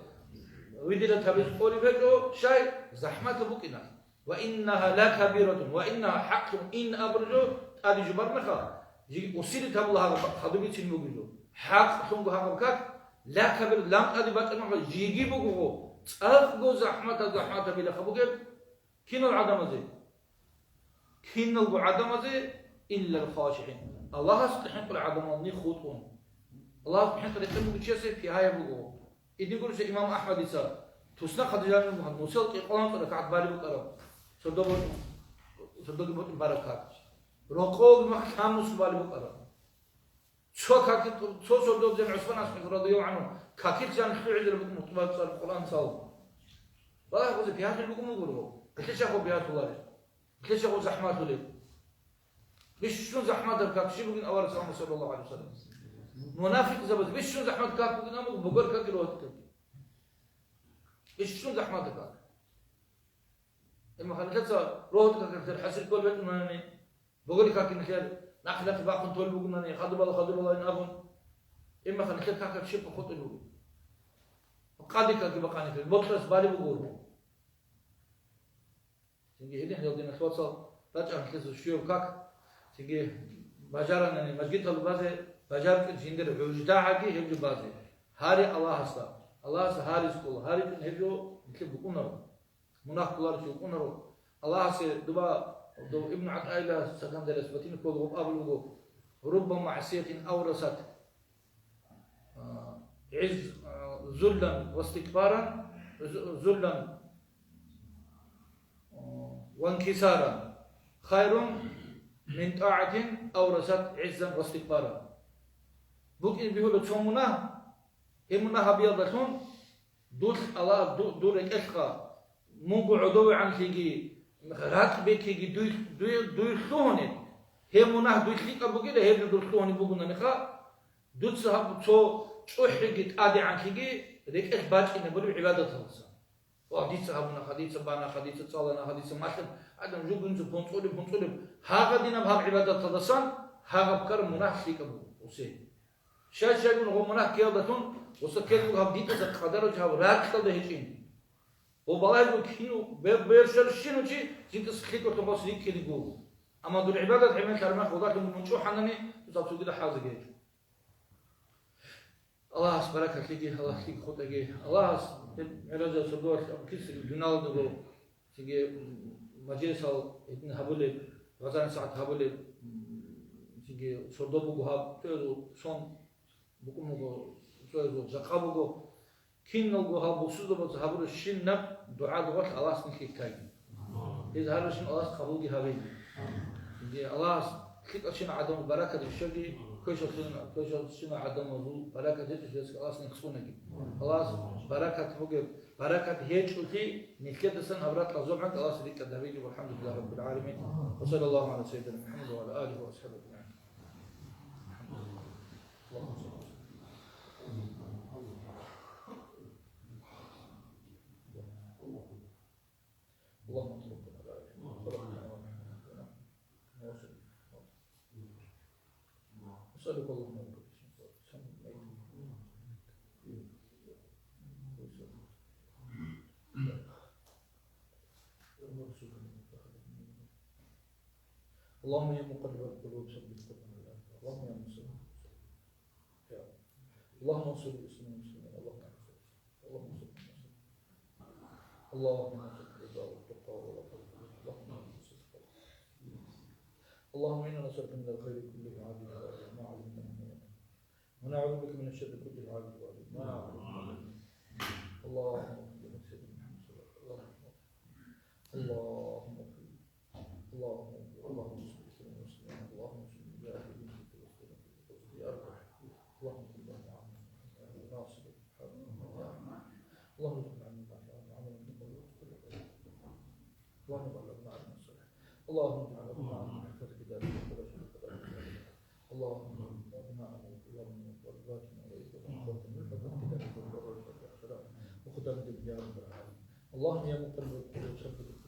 ويدنا تبي قولي بيجو شيء زحمة بوكينا وإنها لكبيرة وإنها حق إن أبرجو أدي جبر مخا جي وسيل تبلا هذا بيتين بوجو حق ثم هذا بكات لا كبير لام أدي بات أنا جيجي بوجو أفجو زحمة بلا خبوجب كين العدم زي كين العدم زي إلا الخاشعين الله سبحانه العدم ني خوتون الله سبحانه وتعالى بيجي في هاي بوجو إذن يقول شيء إمام أحمد يسا تسنى خديجان المحمد موسى القرآن ترى كعب باري بقرب صدق بوت بركات ركوع ما كان موسى باري بقرب شو كاكيت شو صدق زين عثمان أسمع رضي الله عنه كاكيت جان خير عند البكم مطبع صار القرآن صاو والله يقول بيات البكم يقولوا كل شيء هو بيات الله كل شيء هو زحمات له بيش شو زحمات الكاك شو بقول أول رسول صلى الله عليه وسلم منافق زبد بيش شو زحمات كاك بقول أمك بقول كاك الوقت إيش شو زحمات كاك إما خليت روت كاك الحسر كل بيت مناني بقول كاك نخير نخلت باقون طول بقول مناني خذ بالله إن أبون إما خليت كاك شيء بخط الوقت قاضي كاك بقاني في بطرس بالي بقول تيجي هنا يودينا توصل رجع نخلص الشيء كاك تيجي بجارنا مسجد البازه بجار جندر وجدا حقي هبج بازه هاري الله هستا الله هاري سكول هاري هبجو مثل بكونر مناقلار شو كونر الله سي دبا دو ابن عقيلة سكن درس بتين كل قبله رب معصية أورثت عز ذلا واستكبارا ذلا وانكسارا خير من طاعة أورثت عزا واستكبارا بوكين بيقولوا تومنا همنا هبيضتون دول الله دول الإشقى مو عدو عن شيء غرات بيكي دوي خلوني هم مناه دوتليك أبو كده هم يدرسون يبغون نخا دوت صاحب تو حرقت أدي عنكيجي ذيك إخبات إن بدو عبادة الله وحديث صاحبنا حديث بانا حديث صالنا حديث ماشن عدم جوجن بنصولب هذا دينا بهاب عبادة الله هذا بكر مناه فيك أبو وسين شاش يقول هو مناه كيادتون وسكيل هاب ديت قدر جاب راك تده هجين وبالله يقول كينو بيرشل شنو شيء جيت سخيك وتبص ليك كده يقول أما دون عبادة عمل كلمة خداك من شو حنني تصاب كده حاجة جيج الله سبحانه كتيجي الله كتيجي خد أجي الله علاج صدور كيس الجنال دغو تيجي مجلس إثنين هبولي غزان ساعة هبولي تيجي صدور بقو هاب تيجو صن بقو مقو تيجو زقابو كين نلقو هاب بسوده بس هبولي شين نب دعاء دغوت الله سنكي كاي إذا هذا شين الله قبول هابين الله كيف أشينا عدم بركة الشجي كيش أشينا عدم بركة الشجي الله سنخسونه الله بركة فوق بركة هيج قلتي نكتة سن أبرات لزوم عند الله سليك الدهبيج والحمد لله رب العالمين وصلى الله على سيدنا محمد وعلى آله وأصحابه أجمعين. اللهم صدق الله اللهم يا مقلب القلوب ثبت قلوبنا اللهم يا مسلم اللهم انصر الاسلام والمسلمين اللهم انصر اللهم انصر المسلمين اللهم انصر الرضا والتقوى والعفو اللهم انا نسالك من الخير كله عاجله ما علمنا منه ونعوذ بك من الشر كله عاجل وعاجل ما علمنا منه اللهم اغفر سيدنا محمد صلى الله عليه وسلم اللهم اغفر اللهم اللهم صل وسلم وسلم اللهم صل يا رب يا رب اللهم صل على محمد ناصر اللهم صل على محمد عمل من قبل اللهم بلغنا عن الصالح اللهم اجعلنا عن حفظ كتابك اللهم اغننا عن اللهم وارضاتنا وإذن من حفظ كتابك وختام يا رب العالمين اللهم يا مقلب القلوب ثبت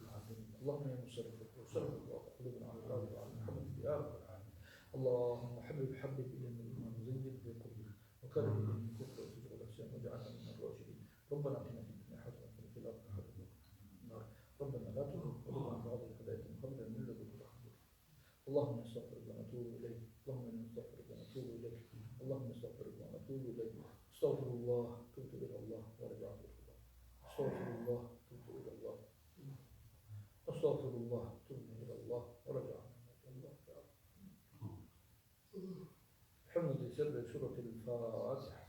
اللهم يا مصرف وصرف الله قلوبنا على الرضا وعلى محمد يا رب العالمين اللهم حبب الينا الايمان وزين في قلوبنا وكره الينا الكفر والفسوق والعصيان واجعلنا من الراشدين ربنا اتنا في الدنيا حسنه وفي الاخره حسنه النار ربنا لا تزغ قلوبنا بعد إذ هديتنا وهب لنا من لدنك رحمه اللهم نستغفرك ونتوب اليك اللهم نستغفرك ونتوب اليك اللهم نستغفرك ونتوب اليك استغفر الله تبت الى الله ورجعت الى الله استغفر الله تبت الى الله أستغفر الله تبنا إلى الله ورجعنا إلى الله تعالى. حمد سر سورة الفاتحة.